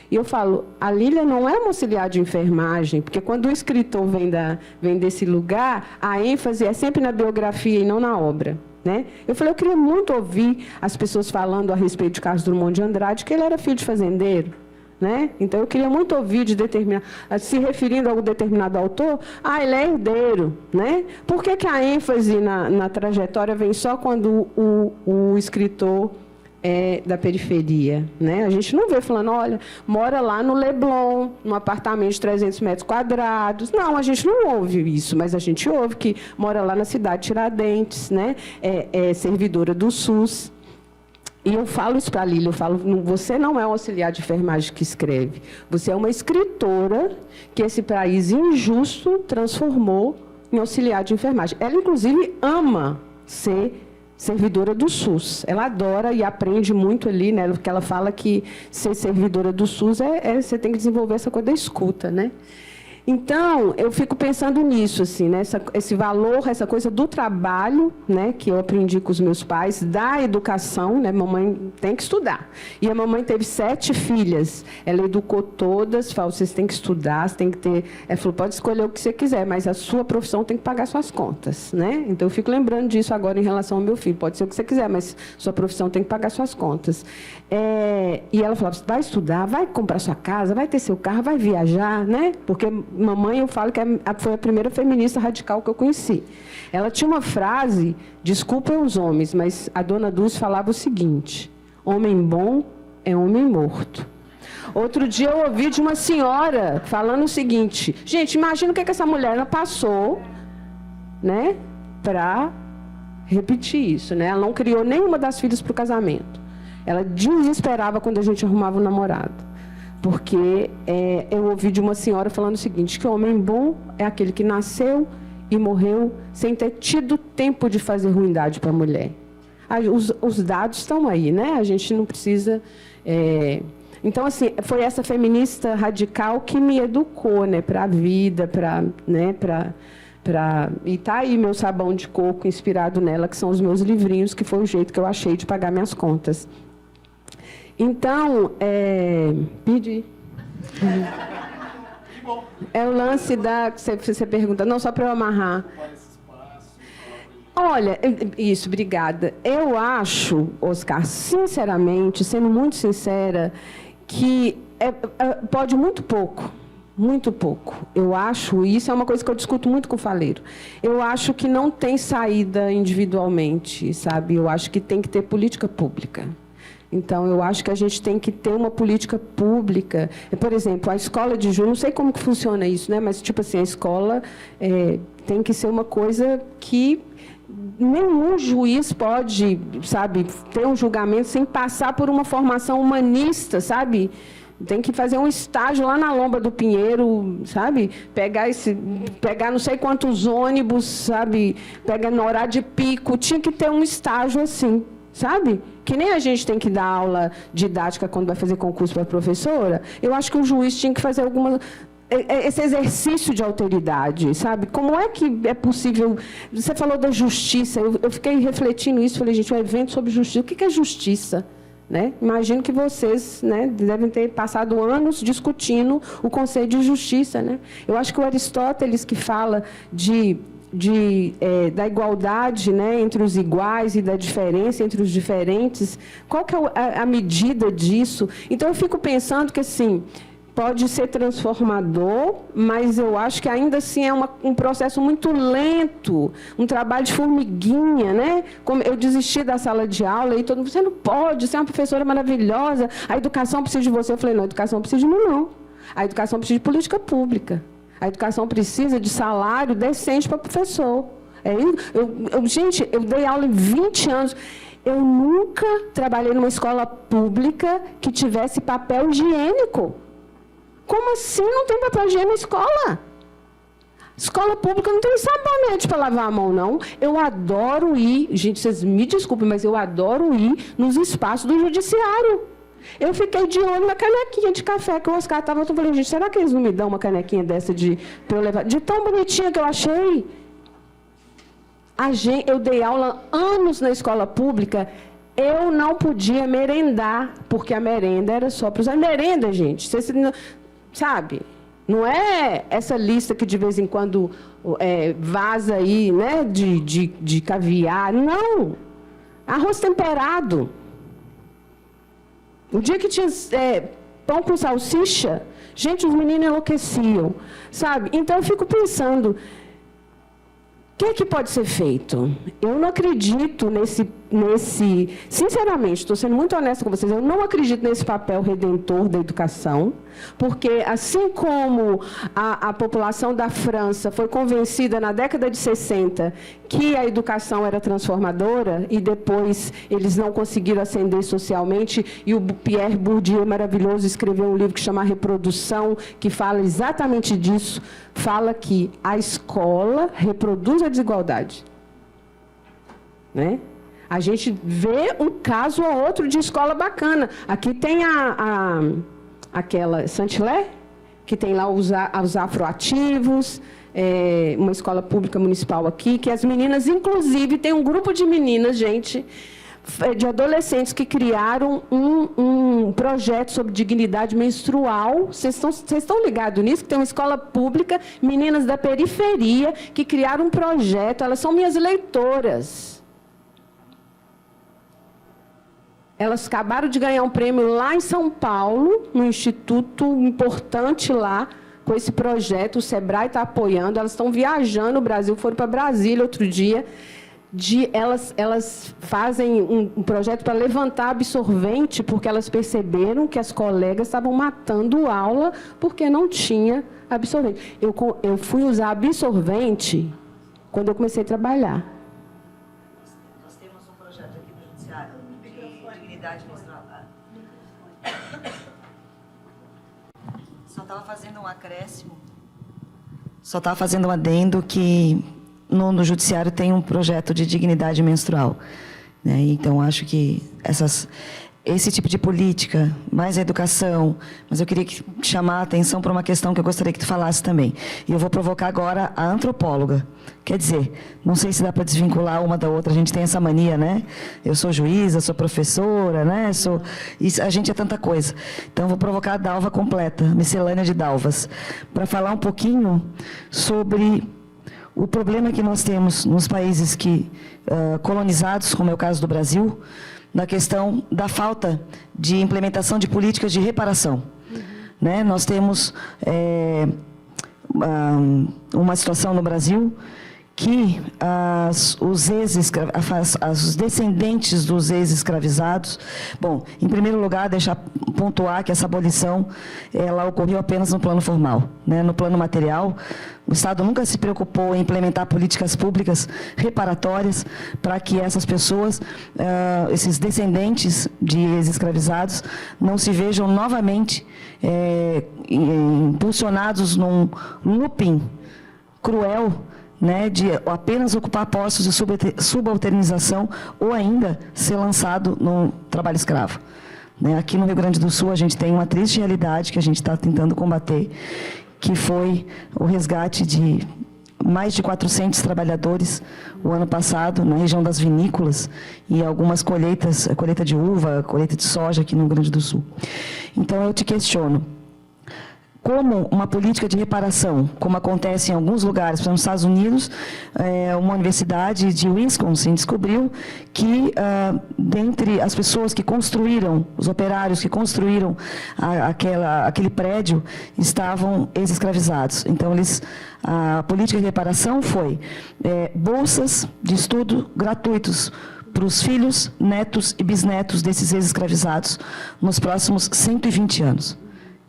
E eu falo, a Lília não é uma auxiliar de enfermagem, porque quando o escritor vem desse lugar, a ênfase é sempre na biografia e não na obra. Né? Eu falei, eu queria muito ouvir as pessoas falando a respeito de Carlos Drummond de Andrade, que ele era filho de fazendeiro. Né? Então, eu queria muito ouvir se referindo a algum determinado autor, ele é herdeiro. Né? Por que a ênfase na trajetória vem só quando o escritor é da periferia? Né? A gente não vê falando, olha, mora lá no Leblon, num apartamento de 300 metros quadrados. Não, a gente não ouve isso, mas a gente ouve que mora lá na cidade de Tiradentes, né? É servidora do SUS. E eu falo isso para a Lília, eu falo, você não é um auxiliar de enfermagem que escreve, você é uma escritora que esse país injusto transformou em auxiliar de enfermagem. Ela, inclusive, ama ser servidora do SUS. Ela adora e aprende muito ali, né? Porque ela fala que ser servidora do SUS você tem que desenvolver essa coisa da escuta, né? Então, eu fico pensando nisso, assim, né? Esse valor, essa coisa do trabalho, né? Que eu aprendi com os meus pais, da educação, né? Mamãe tem que estudar. E a mamãe teve 7 filhas. Ela educou todas, falou, vocês têm que estudar, vocês têm que ter... Ela falou, pode escolher o que você quiser, mas a sua profissão tem que pagar suas contas, né? Então, eu fico lembrando disso agora em relação ao meu filho. Pode ser o que você quiser, mas sua profissão tem que pagar suas contas. E ela falava, vai estudar, vai comprar sua casa, vai ter seu carro, vai viajar, né? Porque mamãe, eu falo que foi a primeira feminista radical que eu conheci. Ela tinha uma frase, desculpem os homens, mas a dona Dulce falava o seguinte, homem bom é homem morto. Outro dia eu ouvi de uma senhora falando o seguinte, gente, imagina o que essa mulher ela passou, né, para repetir isso, né? Ela não criou nenhuma das filhas para o casamento. Ela desesperava quando a gente arrumava um namorado. Porque eu ouvi de uma senhora falando o seguinte, que o homem bom é aquele que nasceu e morreu sem ter tido tempo de fazer ruindade para a mulher. Os dados estão aí, né? A gente não precisa... Então, assim, foi essa feminista radical que me educou, né, para a vida, e tá aí meu sabão de coco inspirado nela, que são os meus livrinhos, que foi o jeito que eu achei de pagar minhas contas. Então, pedi. É o lance da... Você pergunta, não, só para eu amarrar. Olha, isso, obrigada. Eu acho, Oscar, sinceramente, sendo muito sincera, que pode muito pouco. Muito pouco. Eu acho, e isso é uma coisa que eu discuto muito com o Faleiro, eu acho que não tem saída individualmente, sabe? Eu acho que tem que ter política pública. Então, eu acho que a gente tem que ter uma política pública. Por exemplo, a escola de júri, não sei como que funciona isso, né? Mas, tipo assim, a escola tem que ser uma coisa que nenhum juiz pode, sabe, ter um julgamento sem passar por uma formação humanista, sabe? Tem que fazer um estágio lá na Lomba do Pinheiro, sabe? Pegar não sei quantos ônibus, sabe? Pegar no horário de pico. Tinha que ter um estágio assim, sabe? Que nem a gente tem que dar aula didática quando vai fazer concurso para professora. Eu acho que o juiz tinha que fazer esse exercício de alteridade, sabe? Como é que é possível... Você falou da justiça, eu fiquei refletindo isso, falei, gente, um evento sobre justiça, o que é justiça? Né? Imagino que vocês, né, devem ter passado anos discutindo o conceito de justiça. Né? Eu acho que o Aristóteles, que fala da igualdade, né, entre os iguais e da diferença entre os diferentes, qual que é a medida disso? Então, eu fico pensando que, assim, pode ser transformador, mas eu acho que ainda assim é um processo muito lento, um trabalho de formiguinha, né? Como eu desisti da sala de aula e todo mundo, você não pode, você é uma professora maravilhosa, a educação precisa de você. Eu falei, não, a educação precisa de mim, não. A educação precisa de política pública. A educação precisa de salário decente para o professor. Gente, eu dei aula em 20 anos. Eu nunca trabalhei numa escola pública que tivesse papel higiênico. Como assim não tem papel higiênico na escola? Escola pública não tem sabonete para lavar a mão, não. Eu adoro ir, gente, vocês me desculpem, mas eu adoro ir nos espaços do judiciário. Eu fiquei de olho na canequinha de café que o Oscar estava. Eu falei, gente, será que eles não me dão uma canequinha dessa para eu levar? De tão bonitinha que eu achei. Eu dei aula anos na escola pública. Eu não podia merendar, porque a merenda era só para os... Merenda, gente, vocês não... Sabe? Não é essa lista que de vez em quando vaza aí, né, de caviar. Não. Arroz temperado. O dia que tinha pão com salsicha, gente, os meninos enlouqueciam. Sabe? Então, eu fico pensando, o que pode ser feito? Eu não acredito nesse... Sinceramente, estou sendo muito honesta com vocês, eu não acredito nesse papel redentor da educação, porque, assim como a população da França foi convencida na década de 60 que a educação era transformadora, e depois eles não conseguiram ascender socialmente, e o Pierre Bourdieu, maravilhoso, escreveu um livro que chama Reprodução, que fala exatamente disso, fala que a escola reproduz a desigualdade. Né? A gente vê um caso ou outro de escola bacana. Aqui tem aquela Saint-Hilaire, que tem lá os afroativos, uma escola pública municipal aqui, que as meninas, inclusive, tem um grupo de meninas, gente, de adolescentes que criaram um projeto sobre dignidade menstrual. Vocês estão ligados nisso? Que tem uma escola pública, meninas da periferia, que criaram um projeto. Elas são minhas leitoras. Elas acabaram de ganhar um prêmio lá em São Paulo, num instituto importante lá, com esse projeto. O Sebrae está apoiando. Elas estão viajando no Brasil, foram para Brasília outro dia. Elas fazem um projeto para levantar absorvente, porque elas perceberam que as colegas estavam matando aula porque não tinha absorvente. Eu fui usar absorvente quando eu comecei a trabalhar. Nós temos um projeto aqui no Judiciário de dignidade menstrual. Só estava fazendo um acréscimo. Só estava fazendo um adendo que no Judiciário tem um projeto de dignidade menstrual. Né? Então, acho que esse tipo de política, mais a educação, mas eu queria chamar a atenção para uma questão que eu gostaria que tu falasse também. E eu vou provocar agora a antropóloga. Quer dizer, não sei se dá para desvincular uma da outra, a gente tem essa mania, né? Eu sou juíza, sou professora, né? A gente é tanta coisa. Então, eu vou provocar a Dalva completa, miscelânea de Dalvas, para falar um pouquinho sobre o problema que nós temos nos países colonizados, como é o caso do Brasil, na questão da falta de implementação de políticas de reparação. Né? Nós temos uma situação no Brasil que os descendentes dos ex-escravizados... Bom, em primeiro lugar, deixar pontuar que essa abolição ela ocorreu apenas no plano formal, né? No plano material, o Estado nunca se preocupou em implementar políticas públicas reparatórias para que essas pessoas, esses descendentes de ex-escravizados, não se vejam novamente impulsionados num looping cruel, né, de apenas ocupar postos de subalternização ou ainda ser lançado no trabalho escravo. Né? Aqui no Rio Grande do Sul, a gente tem uma triste realidade que a gente está tentando combater, que foi o resgate de mais de 400 trabalhadores o ano passado, na região das vinícolas, e algumas colheitas, colheita de uva, colheita de soja aqui no Rio Grande do Sul. Então, eu te questiono, como uma política de reparação, como acontece em alguns lugares, por exemplo, nos Estados Unidos, uma universidade de Wisconsin descobriu que, dentre as pessoas que construíram, os operários que construíram aquele prédio, estavam ex-escravizados. Então, a política de reparação foi bolsas de estudo gratuitos para os filhos, netos e bisnetos desses ex-escravizados nos próximos 120 anos.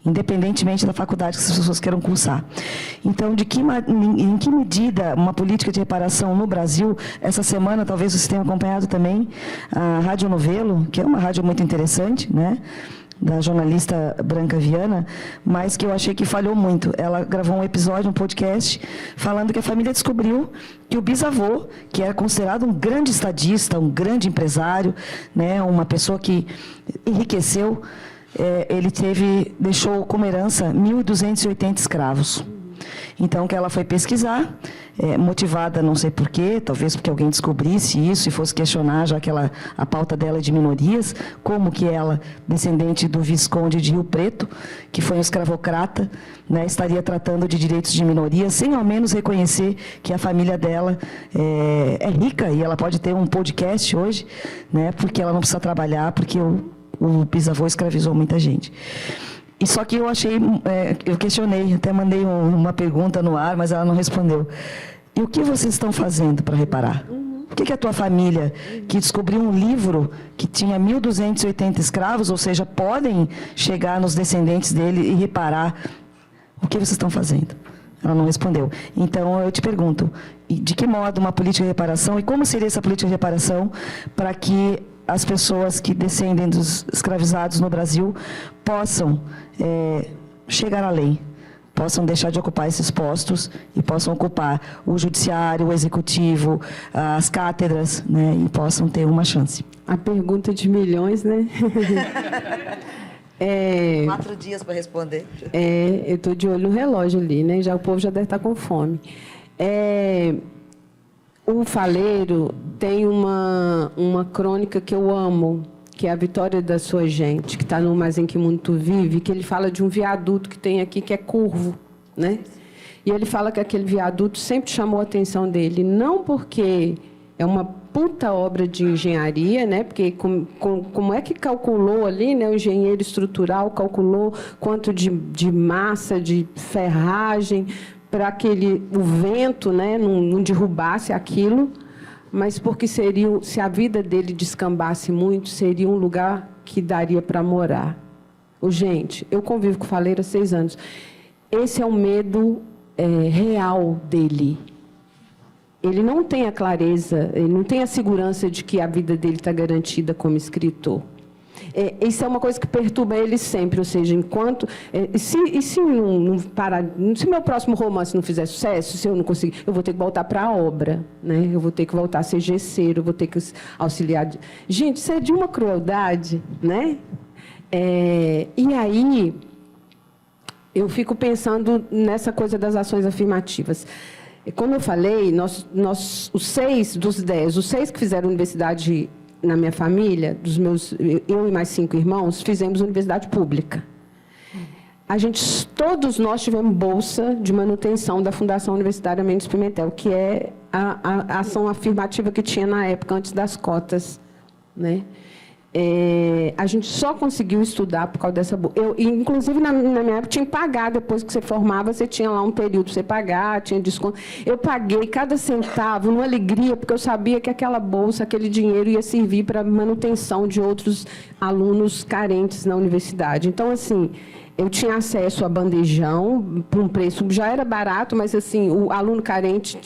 Independentemente da faculdade que essas pessoas queiram cursar. Então, em que medida uma política de reparação no Brasil, essa semana, talvez vocês tenham acompanhado também, a Rádio Novelo, que é uma rádio muito interessante, né, da jornalista Branca Viana, mas que eu achei que falhou muito. Ela gravou um episódio, um podcast, falando que a família descobriu que o bisavô, que era considerado um grande estadista, um grande empresário, né, uma pessoa que enriqueceu, ele deixou como herança 1.280 escravos. Então, que ela foi pesquisar, motivada, não sei porquê, talvez porque alguém descobrisse isso e fosse questionar, já que a pauta dela é de minorias, como que ela, descendente do Visconde de Rio Preto, que foi um escravocrata, né, estaria tratando de direitos de minorias, sem ao menos reconhecer que a família dela é rica, e ela pode ter um podcast hoje, né, porque ela não precisa trabalhar, porque o bisavô escravizou muita gente. E só que eu eu questionei, até mandei uma pergunta no ar, mas ela não respondeu. E o que vocês estão fazendo para reparar? O que a tua família, que descobriu um livro que tinha 1.280 escravos, ou seja, podem chegar nos descendentes dele e reparar, o que vocês estão fazendo? Ela não respondeu. Então, eu te pergunto, de que modo uma política de reparação, e como seria essa política de reparação para que as pessoas que descendem dos escravizados no Brasil possam chegar além, possam deixar de ocupar esses postos e possam ocupar o judiciário, o executivo, as cátedras, né, e possam ter uma chance. A pergunta de milhões, né? 4 dias para responder. Eu estou de olho no relógio ali, né? O povo já deve estar com fome. O Faleiro tem uma crônica que eu amo, que é A Vitória da Sua Gente, que está no Mas em Que Mundo Tu Vive, que ele fala de um viaduto que tem aqui, que é curvo, né? E ele fala que aquele viaduto sempre chamou a atenção dele, não porque é uma puta obra de engenharia, né? Porque como é que calculou ali, né? O engenheiro estrutural calculou quanto de massa, de ferragem, para que o vento, né, não derrubasse aquilo, mas porque se a vida dele descambasse muito, seria um lugar que daria para morar. Gente, eu convivo com o Faleiro há 6 anos. Esse é o medo real dele. Ele não tem a clareza, ele não tem a segurança de que a vida dele está garantida como escritor. Isso é uma coisa que perturba ele sempre, ou seja, enquanto... se meu próximo romance não fizer sucesso, se eu não conseguir, eu vou ter que voltar para a obra, né? Eu vou ter que voltar a ser gesseiro, eu vou ter que auxiliar... Gente, isso é de uma crueldade, né? E aí, eu fico pensando nessa coisa das ações afirmativas. Como eu falei, os 6 dos 10, os 6 que fizeram universidade na minha família, eu e mais 5 irmãos, fizemos universidade pública. Todos nós tivemos bolsa de manutenção da Fundação Universitária Mendes Pimentel, que é a ação afirmativa que tinha na época, antes das cotas, né? A gente só conseguiu estudar por causa dessa bolsa. Inclusive, na minha época, tinha que pagar. Depois que você formava, você tinha lá um período para você pagar, tinha desconto. Eu paguei cada centavo numa alegria, porque eu sabia que aquela bolsa, aquele dinheiro ia servir para manutenção de outros alunos carentes na universidade. Então, assim, eu tinha acesso a bandejão, por um preço, já era barato, mas assim, o aluno carente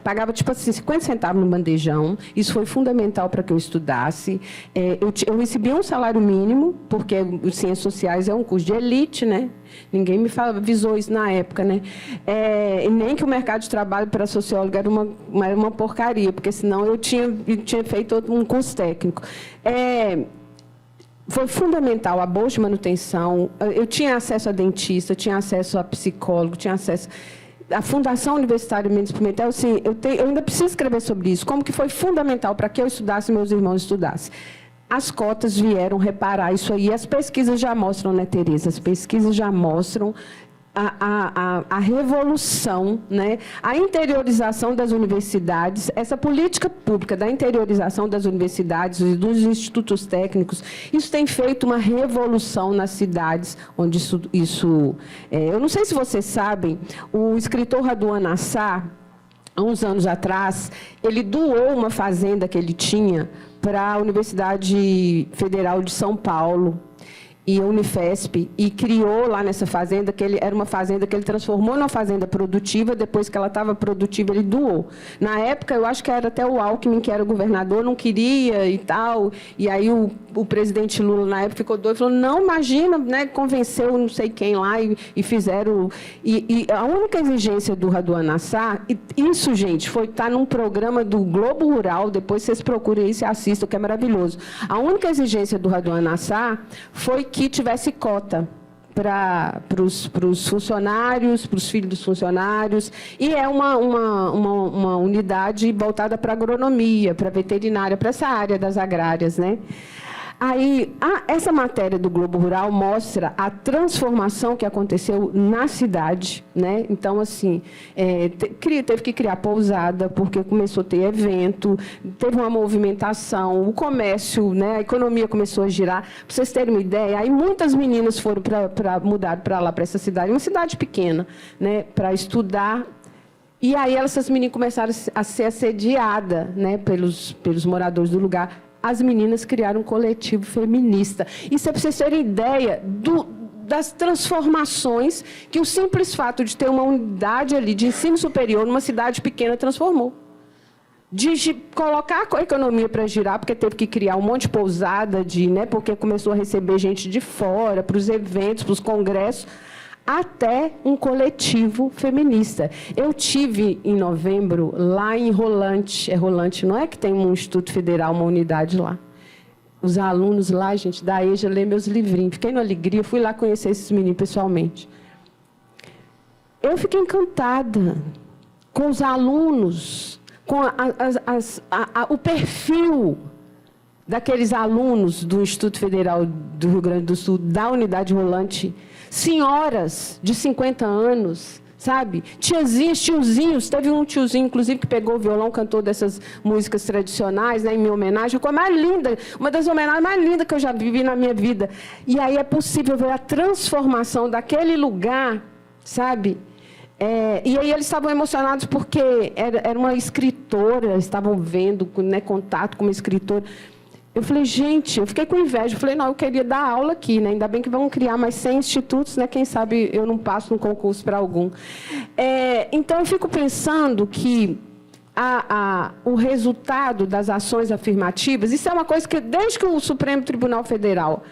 pagava tipo assim, 50 centavos no bandejão. Isso foi fundamental para que eu estudasse. Eu recebia um salário mínimo, porque os Ciências Sociais é um curso de elite, né? Ninguém me avisou isso na época, né? Nem que o mercado de trabalho para sociólogo era uma porcaria, porque senão eu tinha feito um curso técnico. Foi fundamental a bolsa de manutenção. Eu tinha acesso a dentista, tinha acesso a psicólogo, tinha acesso à Fundação Universitária Mendes Pimentel. Assim, eu ainda preciso escrever sobre isso, como que foi fundamental para que eu estudasse e meus irmãos estudassem. As cotas vieram reparar isso aí. As pesquisas já mostram, né, Tereza? As pesquisas já mostram a revolução, né? A interiorização das universidades, essa política pública da interiorização das universidades e dos institutos técnicos, isso tem feito uma revolução nas cidades onde isso eu não sei se vocês sabem, o escritor Raduan Assar, há uns anos atrás, ele doou uma fazenda que ele tinha para a Universidade Federal de São Paulo e a Unifesp, e criou lá nessa fazenda, era uma fazenda que ele transformou numa fazenda produtiva. Depois que ela estava produtiva, ele doou. Na época, eu acho que era até o Alckmin, que era o governador, não queria e tal, e aí o presidente Lula, na época, ficou doido e falou, não, imagina, né, convenceu não sei quem lá e fizeram... E a única exigência do Raduan Assar, isso, gente, foi estar num programa do Globo Rural, depois vocês procurem isso e assistam, que é maravilhoso. A única exigência do Raduan Assar foi que tivesse cota para os funcionários, para os filhos dos funcionários, e é uma unidade voltada para agronomia, para veterinária, para essa área das agrárias, né? Aí, essa matéria do Globo Rural mostra a transformação que aconteceu na cidade, né? Então, assim, teve que criar pousada, porque começou a ter evento, teve uma movimentação, o comércio, né? A economia começou a girar. Para vocês terem uma ideia, aí muitas meninas foram mudar para lá, para essa cidade, uma cidade pequena, né? Para estudar. E aí essas meninas começaram a ser assediadas, né? pelos moradores do lugar. As meninas criaram um coletivo feminista. Isso é para vocês terem ideia das transformações que o simples fato de ter uma unidade ali de ensino superior numa cidade pequena transformou. De colocar a economia para girar, porque teve que criar um monte de pousada, né, porque começou a receber gente de fora, para os eventos, para os congressos, até um coletivo feminista. Eu tive, em novembro, lá em Rolante. Rolante, não é que tem um Instituto Federal, uma unidade lá. Os alunos lá, gente, da EJA, lê meus livrinhos. Fiquei na alegria, fui lá conhecer esses meninos pessoalmente. Eu fiquei encantada com os alunos, com o perfil daqueles alunos do Instituto Federal do Rio Grande do Sul, da unidade Rolante, senhoras de 50 anos, sabe? Tiazinhas, tiozinhos. Teve um tiozinho, inclusive, que pegou o violão, cantou dessas músicas tradicionais, né, em minha homenagem. Ficou a mais linda, uma das homenagens mais lindas que eu já vivi na minha vida. E aí é possível ver a transformação daquele lugar, sabe? E aí eles estavam emocionados porque era uma escritora, estavam vendo, né, contato com uma escritora. Eu falei, gente, eu fiquei com inveja. Eu falei, não, eu queria dar aula aqui, né? Ainda bem que vão criar mais 100 institutos, né? Quem sabe eu não passo no concurso para algum. Então, eu fico pensando que o resultado das ações afirmativas, isso é uma coisa que, desde que o Supremo Tribunal Federal,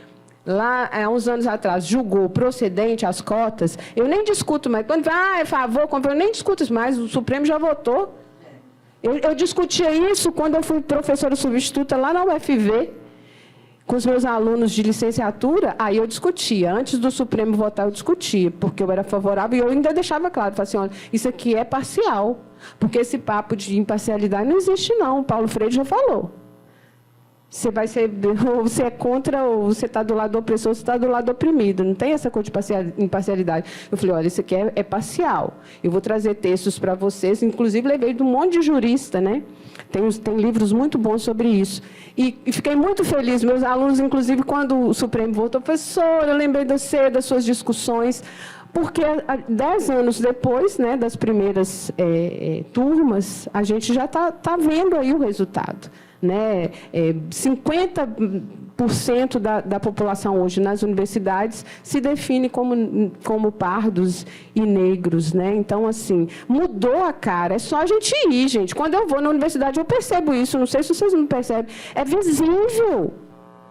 lá há uns anos atrás, julgou procedente as cotas, eu nem discuto mais. Quando vai, é favor, eu nem discuto isso mais, o Supremo já votou. Eu discutia isso quando eu fui professora substituta lá na UFV, com os meus alunos de licenciatura, aí eu discutia. Antes do Supremo votar, eu discutia, porque eu era favorável e eu ainda deixava claro, falava assim, olha, isso aqui é parcial, porque esse papo de imparcialidade não existe, não. O Paulo Freire já falou. Você vai ser, ou você é contra, ou você está do lado do opressor, ou você está do lado do oprimido. Não tem essa coisa de imparcialidade. Eu falei, olha, isso aqui é parcial. Eu vou trazer textos para vocês, inclusive levei de um monte de jurista, né? Tem livros muito bons sobre isso. E fiquei muito feliz. Meus alunos, inclusive, quando o Supremo voltou, professor, eu lembrei de você, das suas discussões. Porque 10 anos depois, né, das primeiras turmas, a gente já está vendo aí o resultado. Né? 50% da população hoje nas universidades se define como pardos e negros. Né? Então, assim, mudou a cara. É só a gente ir, gente. Quando eu vou na universidade, eu percebo isso. Não sei se vocês não percebem. É visível.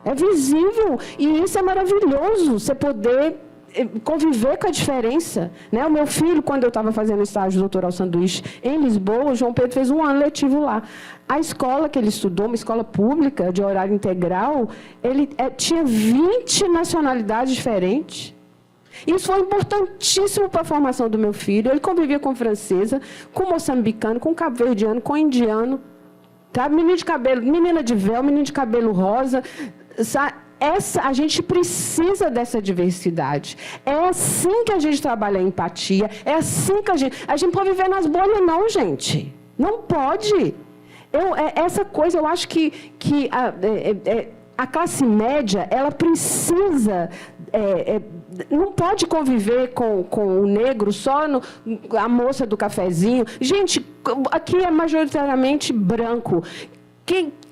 É visível. E isso é maravilhoso, você poder conviver com a diferença. Né? O meu filho, quando eu estava fazendo estágio doutoral sanduíche em Lisboa, o João Pedro fez um ano letivo lá. A escola que ele estudou, uma escola pública de horário integral, ele tinha 20 nacionalidades diferentes. Isso foi importantíssimo para a formação do meu filho. Ele convivia com francesa, com moçambicano, com cabo-verdiano, com indiano, tá? Menina de véu, menino de cabelo rosa, sabe? A gente precisa dessa diversidade. É assim que a gente trabalha a empatia. É assim que a gente não pode viver nas bolhas, não, gente. Não pode. Essa coisa, eu acho que a classe média, ela precisa... não pode conviver com o negro só a moça do cafezinho. Gente, aqui é majoritariamente branco.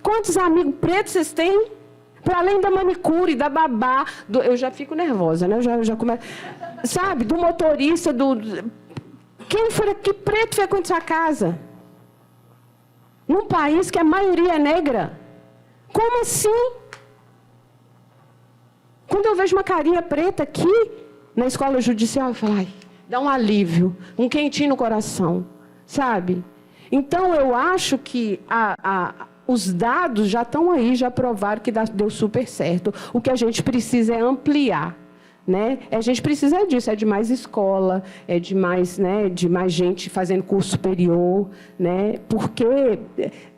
Quantos amigos pretos vocês têm? Para além da manicure, da babá, eu já fico nervosa, né? Eu já começo, sabe, do motorista, que preto frequenta sua casa? Num país que a maioria é negra? Como assim? Quando eu vejo uma carinha preta aqui, na escola judicial, eu falo, ai, dá um alívio, um quentinho no coração, sabe? Então, eu acho que os dados já estão aí, já provaram que deu super certo. O que a gente precisa é ampliar. Né? A gente precisa disso, é de mais escola, é de mais, né, de mais gente fazendo curso superior, né? Porque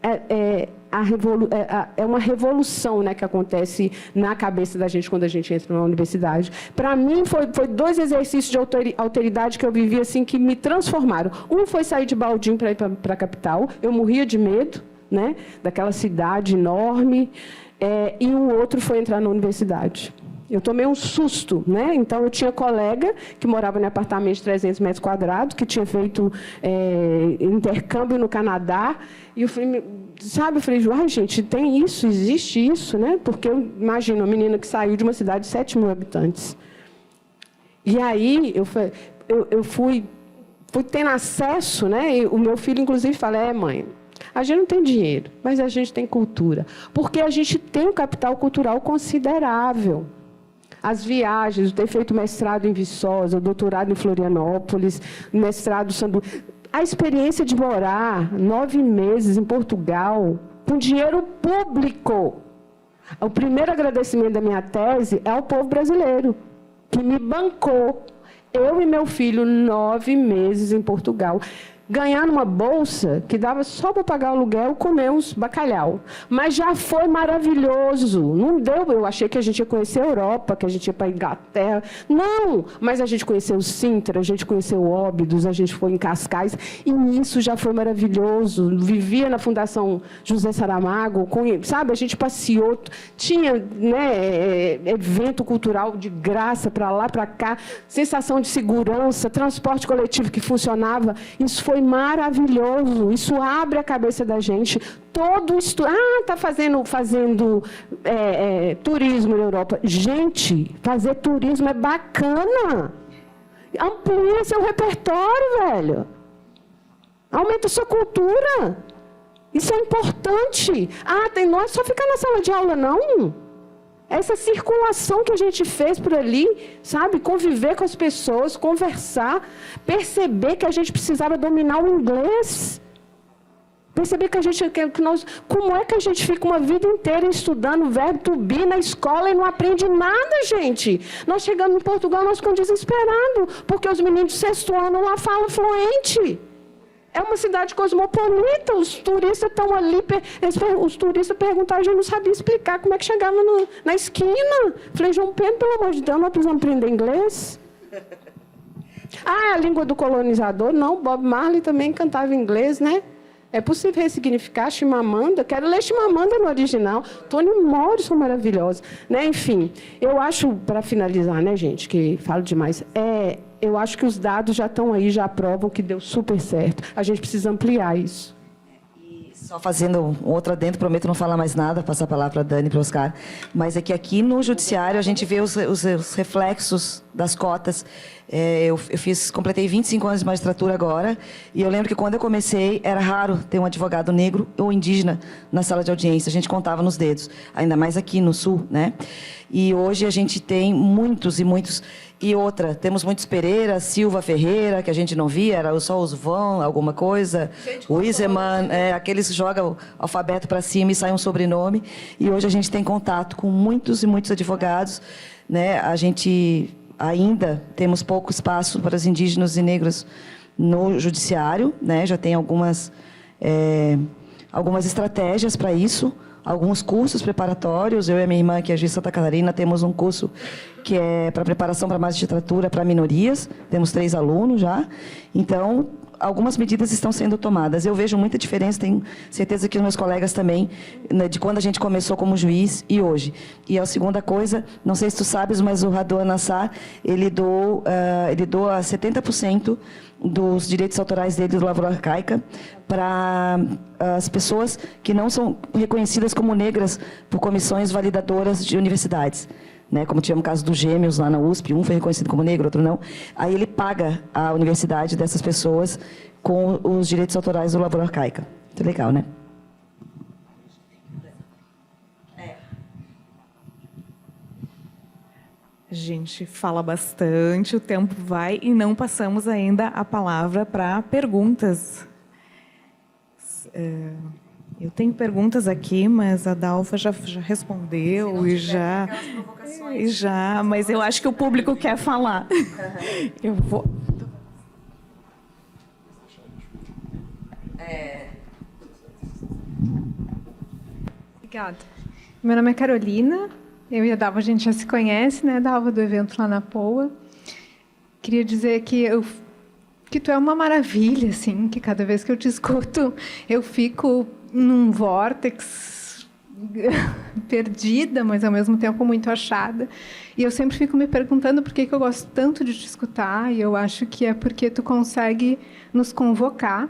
é uma revolução, né, que acontece na cabeça da gente quando a gente entra na universidade. Para mim, foi 2 exercícios de alteridade que eu vivi assim, que me transformaram. Um foi sair de Baldinho para ir para a capital, eu morria de medo, né, daquela cidade enorme, e o outro foi entrar na universidade. Eu tomei um susto, né? Então, eu tinha colega que morava em apartamento de 300 metros quadrados, que tinha feito intercâmbio no Canadá, e eu falei, sabe, gente, tem isso, existe isso, né? Porque eu imagino uma menina que saiu de uma cidade de 7 mil habitantes. E aí, eu fui tendo acesso, né? E o meu filho, inclusive, fala, mãe, a gente não tem dinheiro, mas a gente tem cultura. Porque a gente tem um capital cultural considerável. As viagens, ter feito mestrado em Viçosa, doutorado em Florianópolis, mestrado em Sanduíche. A experiência de morar 9 meses em Portugal, com dinheiro público. O primeiro agradecimento da minha tese é ao povo brasileiro, que me bancou. Eu e meu filho, 9 meses em Portugal, ganhando uma bolsa que dava só para pagar o aluguel e comer uns bacalhau. Mas já foi maravilhoso. Não deu, eu achei que a gente ia conhecer a Europa, que a gente ia para a Inglaterra. Não, mas a gente conheceu Sintra, a gente conheceu Óbidos, a gente foi em Cascais, e isso já foi maravilhoso. Vivia na Fundação José Saramago, sabe, a gente passeou, tinha, né, evento cultural de graça para lá, para cá, sensação de segurança, transporte coletivo que funcionava. Isso foi maravilhoso, isso abre a cabeça da gente. Todo estudo. Está fazendo turismo na Europa. Gente, fazer turismo é bacana. Amplia seu repertório, velho. Aumenta sua cultura. Isso é importante. Não é só ficar na sala de aula, não. Essa circulação que a gente fez por ali, sabe? Conviver com as pessoas, conversar, perceber que a gente precisava dominar o inglês. Perceber como é que a gente fica uma vida inteira estudando o verbo to be na escola e não aprende nada, gente? Nós chegamos em Portugal, nós ficamos desesperados, porque os meninos de 6º ano lá falam fluente. É uma cidade cosmopolita, os turistas estão ali, os turistas perguntaram, eu não sabia explicar como é que chegava na esquina. Falei, João Pedro, pelo amor de Deus, nós precisamos aprender inglês. Ah, é a língua do colonizador? Não, Bob Marley também cantava inglês, né? É possível ressignificar Chimamanda? Quero ler Chimamanda no original. Toni Morrison, maravilhosa. Né? Enfim, eu acho, para finalizar, né, gente, que falo demais, eu acho que os dados já estão aí, já provam que deu super certo. A gente precisa ampliar isso. Só fazendo outra dentro, prometo não falar mais nada, passar a palavra para a Dani e para o Oscar, mas é que aqui no Judiciário a gente vê os reflexos das cotas. Eu completei 25 anos de magistratura agora, e eu lembro que quando eu comecei, era raro ter um advogado negro ou indígena na sala de audiência, a gente contava nos dedos, ainda mais aqui no Sul, né? E hoje a gente tem muitos e muitos. E outra, temos muitos Pereira, Silva Ferreira, que a gente não via, era só os Vão, alguma coisa, o Iseman, aqueles que jogam o alfabeto para cima e sai um sobrenome. E hoje a gente tem contato com muitos e muitos advogados, né? A gente ainda temos pouco espaço para os indígenas e negros no judiciário, né? Já tem algumas estratégias para isso. Alguns cursos preparatórios. Eu e a minha irmã, que é de Santa Catarina, temos um curso que é para preparação para magistratura para minorias. Temos 3 alunos já. Então, algumas medidas estão sendo tomadas. Eu vejo muita diferença, tenho certeza que os meus colegas também, né, de quando a gente começou como juiz e hoje. E a segunda coisa, não sei se tu sabes, mas o Radon Nassar, ele doa 70% dos direitos autorais dele do Lavoura Arcaica para as pessoas que não são reconhecidas como negras por comissões validadoras de universidades. Né, como tivemos o caso dos gêmeos lá na USP, um foi reconhecido como negro, outro não. Aí ele paga a universidade dessas pessoas com os direitos autorais do Lavoura Arcaica. Muito legal, né? A gente fala bastante, o tempo vai e não passamos ainda a palavra para perguntas. Eu tenho perguntas aqui, mas a Dalva já respondeu mas eu acho que o público quer falar. Eu vou. Obrigada. Meu nome é Carolina. Eu e a Dalva, a gente já se conhece, né, Dalva, do evento lá na POA. Queria dizer que tu é uma maravilha, assim, que cada vez que eu te escuto, eu fico num vórtex perdida, mas ao mesmo tempo muito achada. E eu sempre fico me perguntando por que eu gosto tanto de te escutar, e eu acho que é porque tu consegue nos convocar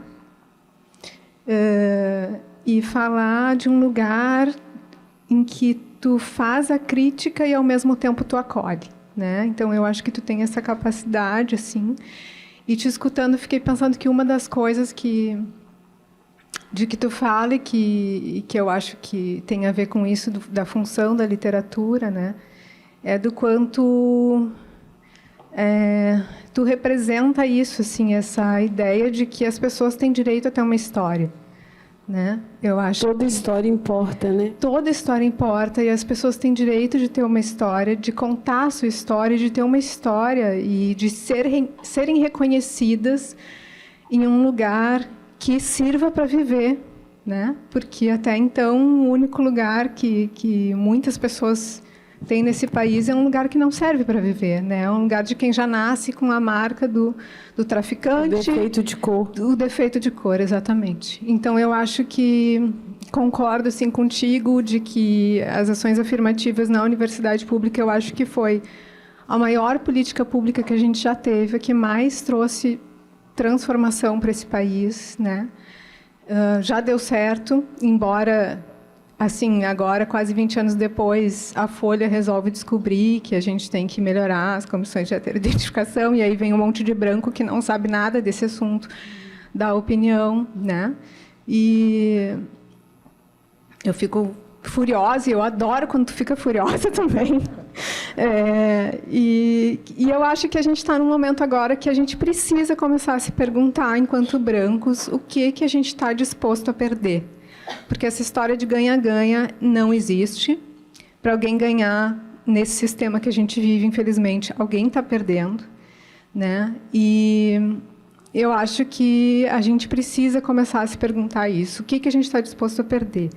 e falar de um lugar em que tu faz a crítica e ao mesmo tempo tu acolhe, né? Então eu acho que tu tem essa capacidade, assim. E te escutando, fiquei pensando que uma das coisas que tu fala e que eu acho que tem a ver com isso da função da literatura, né? É do quanto tu representa isso, assim, essa ideia de que as pessoas têm direito a ter uma história. Né? Eu acho toda história importa, né? Toda história importa, e as pessoas têm direito de ter uma história, de contar a sua história, de ter uma história e de serem reconhecidas em um lugar que sirva para viver, né? Porque até então o único lugar que muitas pessoas têm nesse país é um lugar que não serve para viver, né? É um lugar de quem já nasce com a marca do traficante. O defeito de cor. O defeito de cor, exatamente. Então, eu acho que concordo assim, contigo de que as ações afirmativas na universidade pública, eu acho que foi a maior política pública que a gente já teve, a que mais trouxe transformação para esse país, né? Já deu certo, embora... Assim, agora, quase 20 anos depois, a Folha resolve descobrir que a gente tem que melhorar as comissões de heteroidentificação, e aí vem um monte de branco que não sabe nada desse assunto, dá opinião, né? E eu fico furiosa, e eu adoro quando tu fica furiosa também. E eu acho que a gente está num momento agora que a gente precisa começar a se perguntar, enquanto brancos, o que a gente está disposto a perder. Porque essa história de ganha-ganha não existe. Para alguém ganhar nesse sistema que a gente vive, infelizmente, alguém está perdendo, né? E eu acho que a gente precisa começar a se perguntar isso. O que a gente está disposto a perder?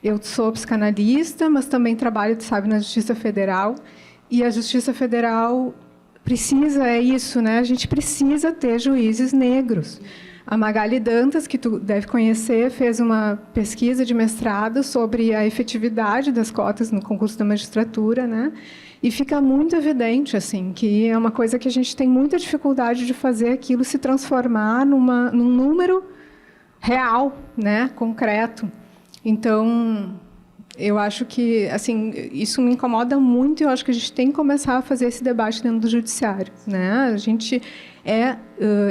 Eu sou psicanalista, mas também trabalho, tu sabe, na Justiça Federal. E a Justiça Federal precisa, é isso, né? A gente precisa ter juízes negros. A Magali Dantas, que tu deve conhecer, fez uma pesquisa de mestrado sobre a efetividade das cotas no concurso da magistratura, né? E fica muito evidente, assim, que é uma coisa que a gente tem muita dificuldade de fazer aquilo se transformar num número real, né, concreto. Então, eu acho que, assim, isso me incomoda muito e eu acho que a gente tem que começar a fazer esse debate dentro do judiciário, né? A gente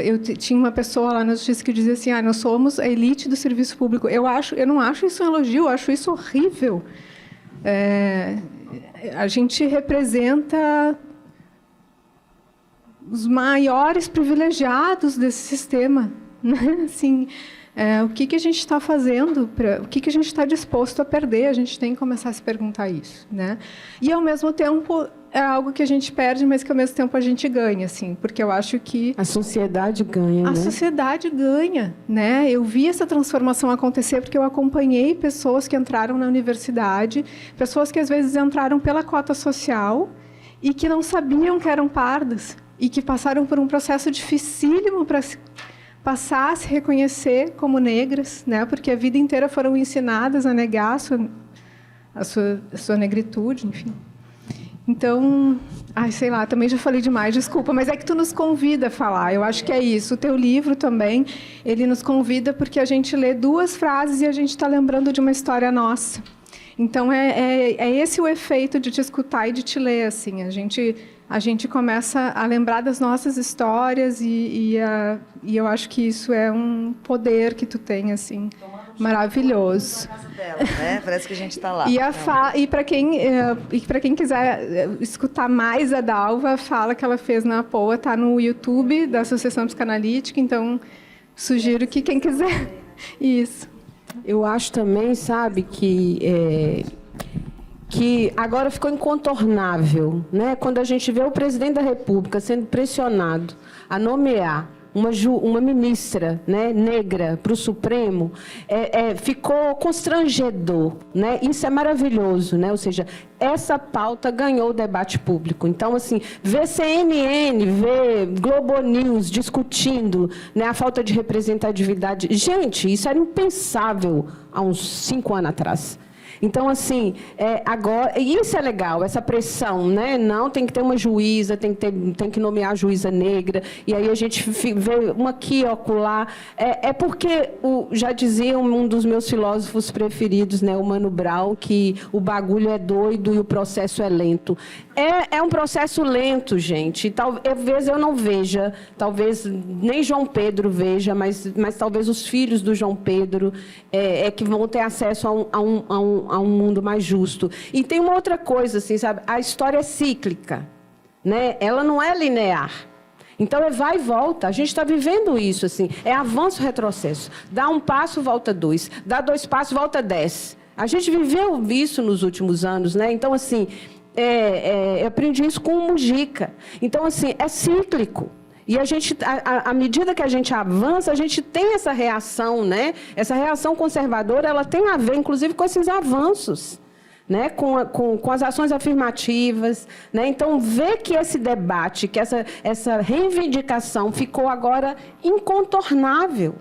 eu tinha uma pessoa lá na justiça que dizia assim, nós somos a elite do serviço público. Eu não acho isso um elogio, eu acho isso horrível. A gente representa os maiores privilegiados desse sistema, né? Assim, o que a gente está fazendo, o que a gente está disposto a perder, a gente tem que começar a se perguntar isso, né? E, ao mesmo tempo, é algo que a gente perde, mas que, ao mesmo tempo, a gente ganha, assim, porque eu acho que... A sociedade ganha, A sociedade ganha, né? Eu vi essa transformação acontecer porque eu acompanhei pessoas que entraram na universidade, pessoas que, às vezes, entraram pela cota social e que não sabiam que eram pardas e que passaram por um processo dificílimo para passar a se reconhecer como negras, né? Porque a vida inteira foram ensinadas a negar a sua negritude, enfim. Então, sei lá, também já falei demais, desculpa, mas é que tu nos convida a falar, eu acho que é isso. O teu livro também, ele nos convida porque a gente lê 2 frases e a gente está lembrando de uma história nossa. Então, é esse o efeito de te escutar e de te ler, assim. A gente começa a lembrar das nossas histórias e eu acho que isso é um poder que tu tem, assim, maravilhoso. Dela, né? Parece que a gente está lá. E para quem quiser escutar mais a Dalva, a fala que ela fez na POA está no YouTube da Associação Psicanalítica, então sugiro que quem quiser... Isso. Eu acho também, sabe, que agora ficou incontornável, né? Quando a gente vê o presidente da República sendo pressionado a nomear uma ministra, né, negra para o Supremo, ficou constrangedor, né? Isso é maravilhoso, né? Ou seja, essa pauta ganhou o debate público. Então, assim, ver CNN, ver Globo News discutindo, né, a falta de representatividade. Gente, isso era impensável há uns 5 anos atrás. Então, assim, agora, isso é legal, essa pressão, né? Não, tem que ter uma juíza, tem que nomear a juíza negra, e aí a gente vê uma aqui, acolá. Porque, já dizia um dos meus filósofos preferidos, né, o Mano Brown, que o bagulho é doido e o processo é lento. É um processo lento, gente. Talvez eu não veja, talvez nem João Pedro veja, mas talvez os filhos do João Pedro que vão ter acesso a um mundo mais justo. E tem uma outra coisa, assim, sabe? A história é cíclica, né? Ela não é linear. Então, vai e volta. A gente está vivendo isso, assim. É avanço, retrocesso. Dá um passo, volta 2. Dá 2 passos, volta 10. A gente viveu isso nos últimos anos, né? Então, assim, eu aprendi isso com o Mujica. Então, assim, é cíclico. E a gente, à medida que a gente avança, a gente tem essa reação, né? Essa reação conservadora, ela tem a ver, inclusive, com esses avanços, né? Com as ações afirmativas, né? Então, ver que esse debate, que essa reivindicação ficou agora incontornável,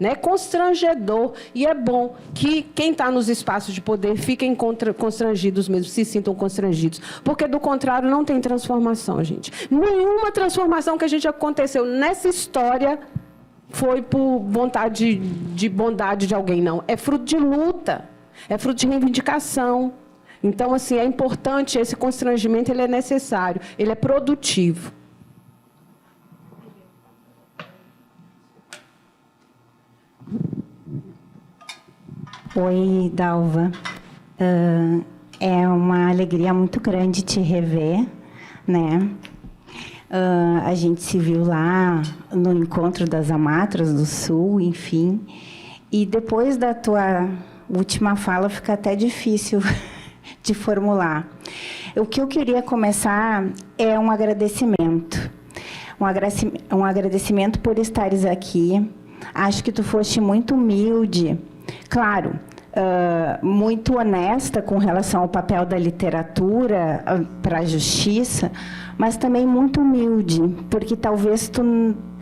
né? Constrangedor. E é bom que quem está nos espaços de poder fiquem constrangidos mesmo, se sintam constrangidos. Porque, do contrário, não tem transformação, gente. Nenhuma transformação que a gente aconteceu nessa história foi por vontade de bondade de alguém, não. É fruto de luta, é fruto de reivindicação. Então, assim, é importante, esse constrangimento, ele é necessário, ele é produtivo. Oi, Dalva. É uma alegria muito grande te rever, né? A gente se viu lá no encontro das Amatras do Sul, enfim. E depois da tua última fala, fica até difícil de formular. O que eu queria começar é um agradecimento. um agradecimento por estares aqui. Acho que tu foste muito humilde. Claro, muito honesta com relação ao papel da literatura para a justiça, mas também muito humilde, porque talvez tu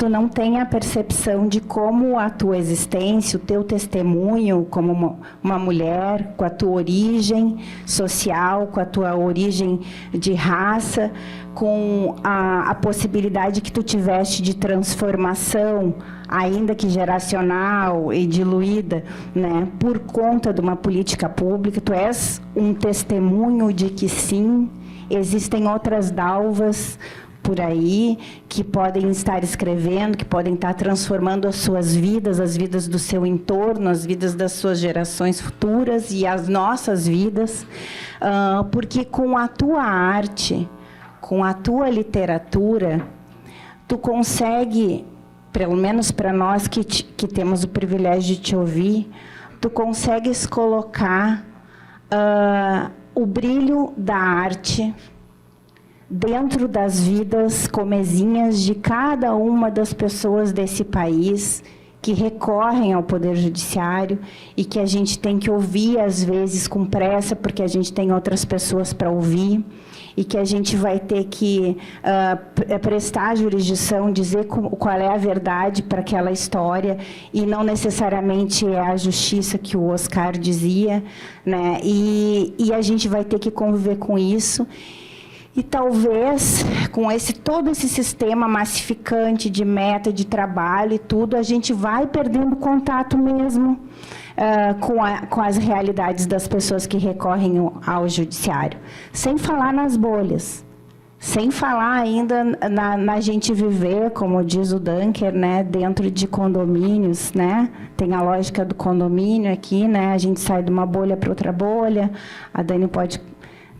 não tenha a percepção de como a tua existência, o teu testemunho como uma mulher, com a tua origem social, com a tua origem de raça, com a possibilidade que tu tiveste de transformação, ainda que geracional e diluída, né, por conta de uma política pública. Tu és um testemunho de que sim, existem outras Dalvas por aí que podem estar escrevendo, que podem estar transformando as suas vidas, as vidas do seu entorno, as vidas das suas gerações futuras e as nossas vidas, porque com a tua arte, com a tua literatura, tu consegue, pelo menos para nós que temos o privilégio de te ouvir, tu consegues colocar o brilho da arte dentro das vidas comezinhas de cada uma das pessoas desse país que recorrem ao Poder Judiciário e que a gente tem que ouvir, às vezes, com pressa, porque a gente tem outras pessoas para ouvir, e que a gente vai ter que prestar jurisdição, dizer qual é a verdade para aquela história, e não necessariamente é a justiça que o Oscar dizia, né? E a gente vai ter que conviver com isso. E talvez, com todo esse sistema massificante de meta, de trabalho e tudo, a gente vai perdendo contato mesmo com as realidades das pessoas que recorrem ao judiciário. Sem falar nas bolhas. Sem falar ainda na gente viver, como diz o Dunker, né, dentro de condomínios, né? Tem a lógica do condomínio aqui, né? A gente sai de uma bolha para outra bolha. A Dani pode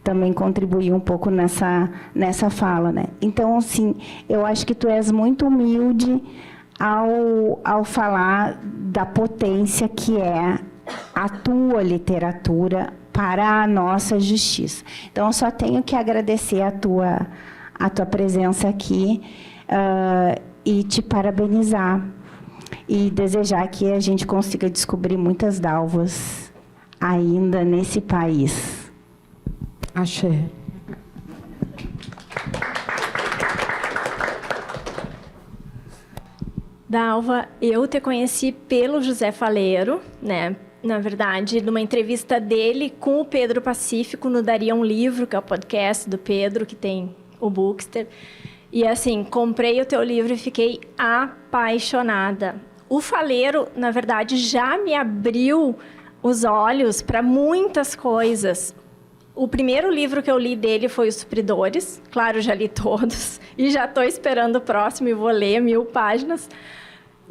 também contribuir um pouco nessa fala, né? Então, assim, eu acho que tu és muito humilde ao falar da potência que é a tua literatura para a nossa justiça. Então, eu só tenho que agradecer a tua presença aqui e te parabenizar e desejar que a gente consiga descobrir muitas Dalvas ainda nesse país. Axé. Dalva, eu te conheci pelo José Faleiro, né? Na verdade, numa entrevista dele com o Pedro Pacífico no Daria um Livro, que é o podcast do Pedro, que tem o Bookster. E, assim, comprei o teu livro e fiquei apaixonada. O Faleiro, na verdade, já me abriu os olhos para muitas coisas. O primeiro livro que eu li dele foi Os Supridores. Claro, já li todos. E já estou esperando o próximo e vou ler 1000 páginas.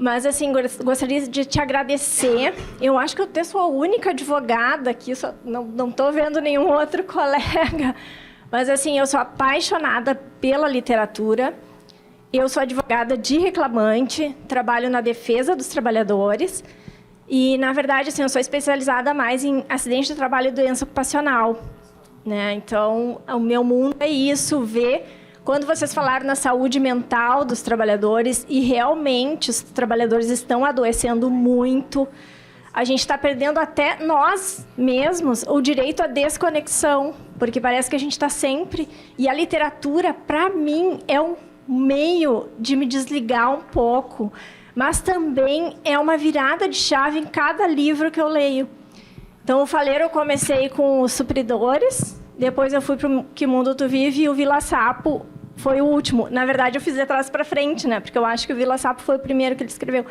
Mas, assim, gostaria de te agradecer. Eu acho que eu sou a única advogada aqui, não estou vendo nenhum outro colega. Mas, assim, eu sou apaixonada pela literatura. Eu sou advogada de reclamante, trabalho na defesa dos trabalhadores. E, na verdade, assim, eu sou especializada mais em acidente de trabalho e doença ocupacional, né? Então, o meu mundo é isso, ver... Quando vocês falaram na saúde mental dos trabalhadores, e realmente os trabalhadores estão adoecendo muito, a gente está perdendo até nós mesmos o direito à desconexão, porque parece que a gente está sempre... E a literatura, para mim, é um meio de me desligar um pouco, mas também é uma virada de chave em cada livro que eu leio. Então, o Faleiro eu comecei com Os Supridores, depois eu fui para o Que Mundo Tu Vive, e o Vila Sapo foi o último. Na verdade, eu fiz de trás para frente, né? Porque eu acho que o Vila Sapo foi o primeiro que ele escreveu.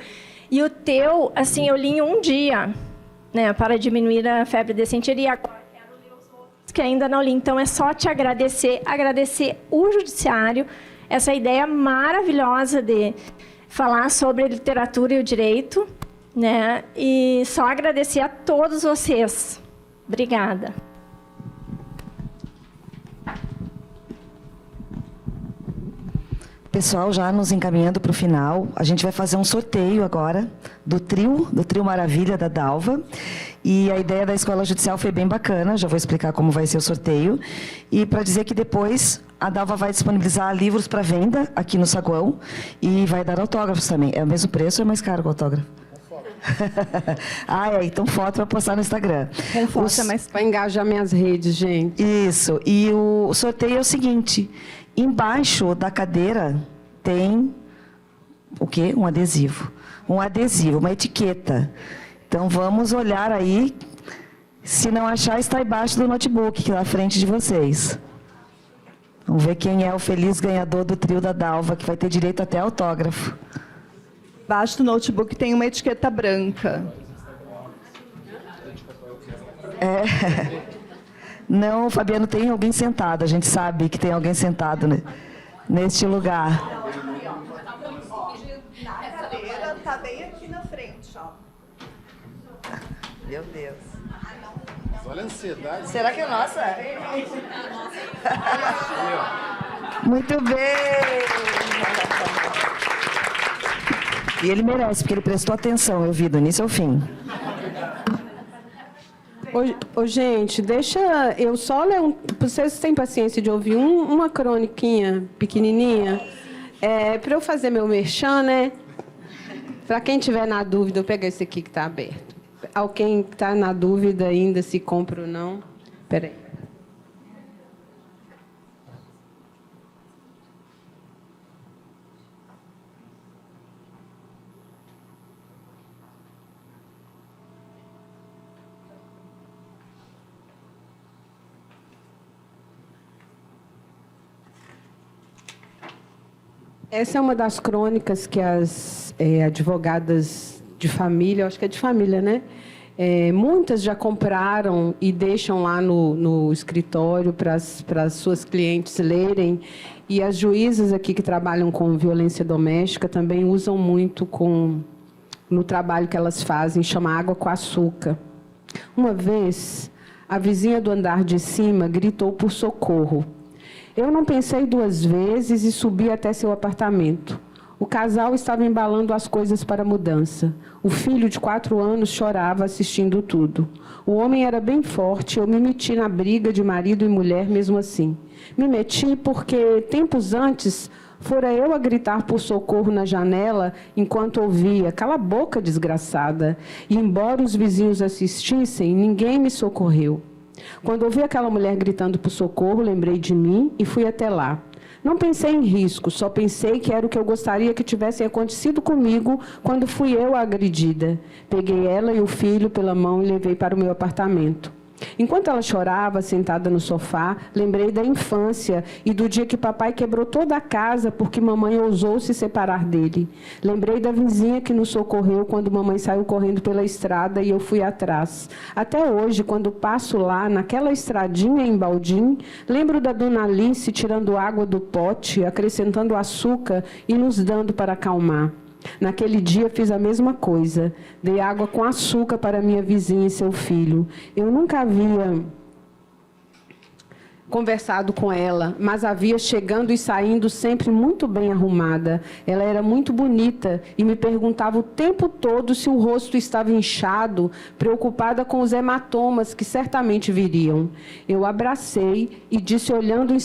E o teu, assim, eu li em um dia, né? Para diminuir a febre de sentiria. Agora quero ler os outros que ainda não li. Então, é só te agradecer o Judiciário, essa ideia maravilhosa de falar sobre a literatura e o direito, né? E só agradecer a todos vocês. Obrigada. Pessoal, já nos encaminhando para o final, a gente vai fazer um sorteio agora do trio Maravilha da Dalva. E a ideia da Escola Judicial foi bem bacana, já vou explicar como vai ser o sorteio. E para dizer que depois a Dalva vai disponibilizar livros para venda aqui no saguão e vai dar autógrafos também. É o mesmo preço ou é mais caro o autógrafo? Então foto para postar no Instagram. Para engajar minhas redes, gente. Isso. E o sorteio é o seguinte: embaixo da cadeira tem o quê? Um adesivo. Um adesivo, uma etiqueta. Então vamos olhar aí. Se não achar, está embaixo do notebook, que é na frente de vocês. Vamos ver quem é o feliz ganhador do trio da Dalva, que vai ter direito até autógrafo. Embaixo do notebook tem uma etiqueta branca. Não, Fabiano, tem alguém sentado. A gente sabe que tem alguém sentado neste lugar. A cadeira está bem aqui na frente, ó. Meu Deus. Olha a ansiedade. Será que é nossa? Muito bem. E ele merece, porque ele prestou atenção, eu vi do início ao fim. Gente, deixa eu só ler vocês têm paciência de ouvir uma croniquinha pequenininha? Para eu fazer meu merchan, né? Para quem tiver na dúvida, eu pego esse aqui que está aberto. Alguém que está na dúvida ainda se compra ou não? Espera aí. Essa é uma das crônicas que as advogadas de família, acho que é de família, né? Muitas já compraram e deixam lá no escritório para as suas clientes lerem. E as juízas aqui que trabalham com violência doméstica também usam muito no trabalho que elas fazem, chama água com açúcar. Uma vez, a vizinha do andar de cima gritou por socorro. Eu não pensei duas vezes e subi até seu apartamento. O casal estava embalando as coisas para a mudança. O filho de 4 anos chorava assistindo tudo. O homem era bem forte, eu me meti na briga de marido e mulher mesmo assim. Me meti porque, tempos antes, fora eu a gritar por socorro na janela enquanto ouvia, cala a boca, desgraçada. E, embora os vizinhos assistissem, ninguém me socorreu. Quando ouvi aquela mulher gritando por socorro, lembrei de mim e fui até lá. Não pensei em risco, só pensei que era o que eu gostaria que tivesse acontecido comigo quando fui eu a agredida. Peguei ela e o filho pela mão e levei para o meu apartamento. Enquanto ela chorava, sentada no sofá, lembrei da infância e do dia que papai quebrou toda a casa porque mamãe ousou se separar dele. Lembrei da vizinha que nos socorreu quando mamãe saiu correndo pela estrada e eu fui atrás. Até hoje, quando passo lá, naquela estradinha em Baldim, lembro da dona Alice tirando água do pote, acrescentando açúcar e nos dando para acalmar. Naquele dia fiz a mesma coisa. Dei água com açúcar para minha vizinha e seu filho. Eu nunca havia conversado com ela, mas a via chegando e saindo sempre muito bem arrumada. Ela era muito bonita e me perguntava o tempo todo se o rosto estava inchado, preocupada com os hematomas que certamente viriam. Eu abracei e disse, olhando em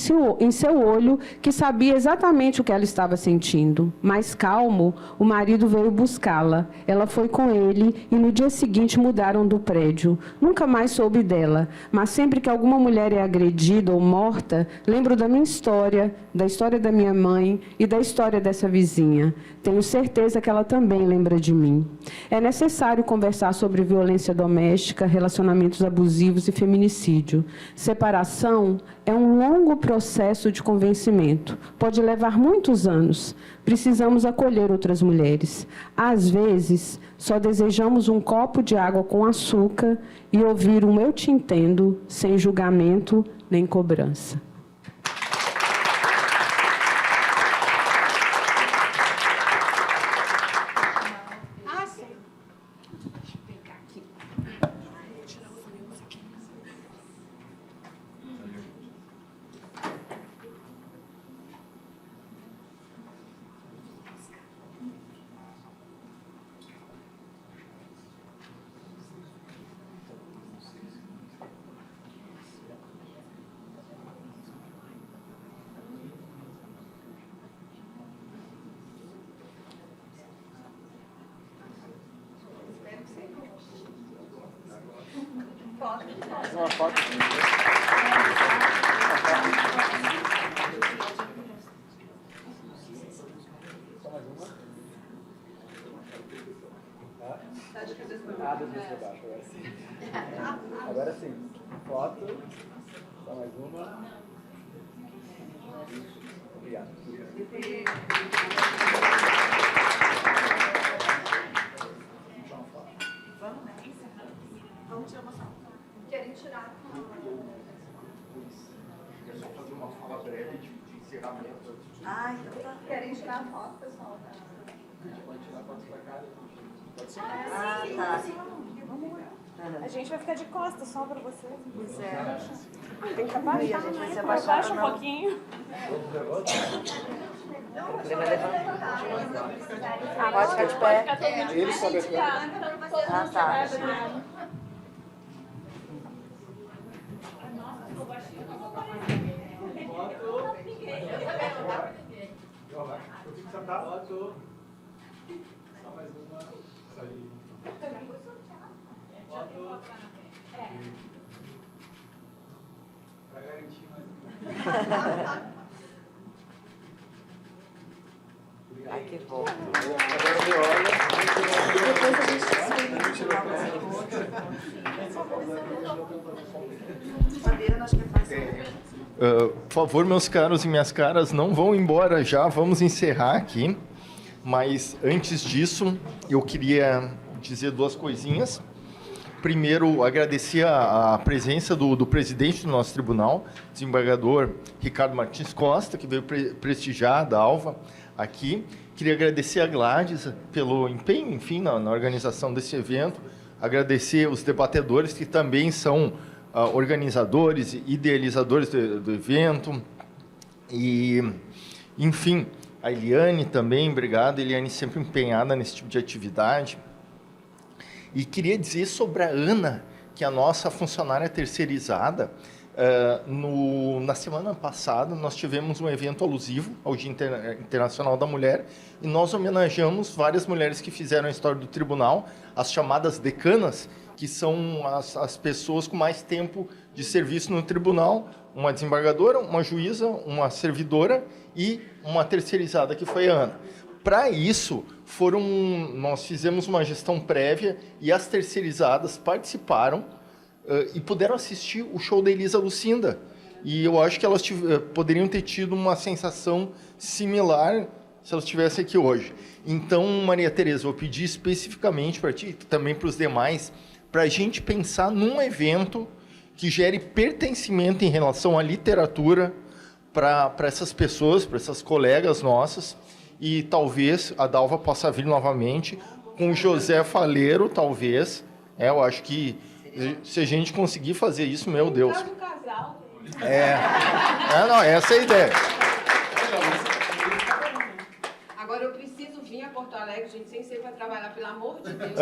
seu olho, que sabia exatamente o que ela estava sentindo. Mais calmo, o marido veio buscá-la. Ela foi com ele e no dia seguinte mudaram do prédio. Nunca mais soube dela, mas sempre que alguma mulher é agredida ou morta, lembro da minha história, da história da minha mãe e da história dessa vizinha. Tenho certeza que ela também lembra de mim. É necessário conversar sobre violência doméstica, relacionamentos abusivos e feminicídio. Separação é um longo processo de convencimento. Pode levar muitos anos. Precisamos acolher outras mulheres. Às vezes, só desejamos um copo de água com açúcar e ouvir um eu te entendo, sem julgamento nem cobrança. Mais uma foto. Só mais uma. Ah, Deus para baixo, agora sim. Agora sim. Foto. Só mais uma. Obrigado. Vamos tirar uma foto. Querem tirar? Eu só fazer uma fala breve de encerramento. Ah, então tá. Querem tirar a foto, pessoal? A gente pode tirar fotos pra cá. Pode ser. Ah, tá. A gente vai ficar de costas só para vocês. Pois é. Tem que abaixar, E a gente vai se abaixar. abaixa um pouquinho. Pode ficar de pé. Ele sobe a câmera. Ah, tá. Eu fico sentado. Foto. Só mais uma. Foto. Pra garantir mais uma. Ai, que bom. Agora me olha. Depois a gente tirar Fabiana, acho que faz. Por favor, meus caros e minhas caras, não vão embora já, vamos encerrar aqui. Mas antes disso, eu queria dizer duas coisinhas. Primeiro, agradecer a presença do presidente do nosso tribunal, desembargador Ricardo Martins Costa, que veio prestigiar a Dalva aqui. Queria agradecer a Gladys pelo empenho, enfim, na organização desse evento. Agradecer os debatedores, que também são organizadores e idealizadores do evento. E, enfim, a Eliane também, obrigado. Eliane sempre empenhada nesse tipo de atividade. E queria dizer sobre a Ana, que é a nossa funcionária terceirizada. Na semana passada, nós tivemos um evento alusivo ao Dia Internacional da Mulher e nós homenageamos várias mulheres que fizeram a história do tribunal, as chamadas decanas, que são as pessoas com mais tempo de serviço no tribunal, uma desembargadora, uma juíza, uma servidora e uma terceirizada, que foi a Ana. Para isso, nós fizemos uma gestão prévia e as terceirizadas participaram e puderam assistir o show da Elisa Lucinda. E eu acho que elas poderiam ter tido uma sensação similar se elas estivessem aqui hoje. Então, Maria Tereza, eu pedi especificamente para ti, e também para os demais, para a gente pensar num evento que gere pertencimento em relação à literatura para essas pessoas, para essas colegas nossas, e talvez a Dalva possa vir novamente com o José Faleiro, talvez. Eu acho que se a gente conseguir fazer isso, meu Deus. Não, essa é a ideia. Agora eu preciso vir a Porto Alegre, gente, sem ser para trabalhar, pelo amor de Deus.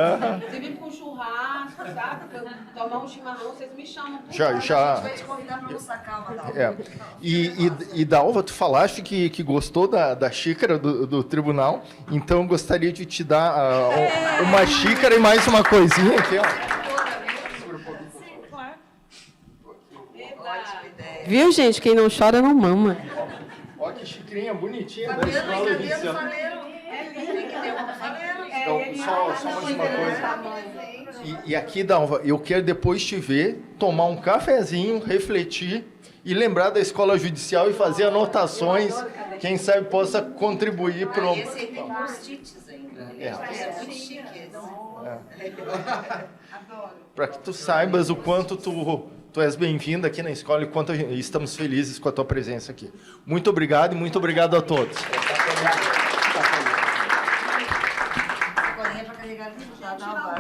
Se vir com churrasco, sabe? Pra tomar um chimarrão, vocês me chamam. Já. A gente vai te convidar para almoçar, calma, Dalva. E Dalva, tu falaste que gostou da xícara do tribunal, então eu gostaria de te dar uma xícara e mais uma coisinha aqui, ó. Viu, gente? Quem não chora não mama. Olha que xicrinha bonitinha da Fabiana, escola cadê o judicial. Faleiro? Tem que ter um Faleiro. Então, só mais uma coisa. E aqui, Dalva, eu quero depois te ver, tomar um cafezinho, refletir e lembrar da escola judicial e fazer anotações. Quem sabe possa contribuir para o... Esse aí tem post-its ainda. É muito chique esse. Para que tu saibas o quanto tu és bem-vinda aqui na escola e quanto estamos felizes com a tua presença aqui. Muito obrigado e muito obrigado a todos. Agora para carregar ali, já dá uma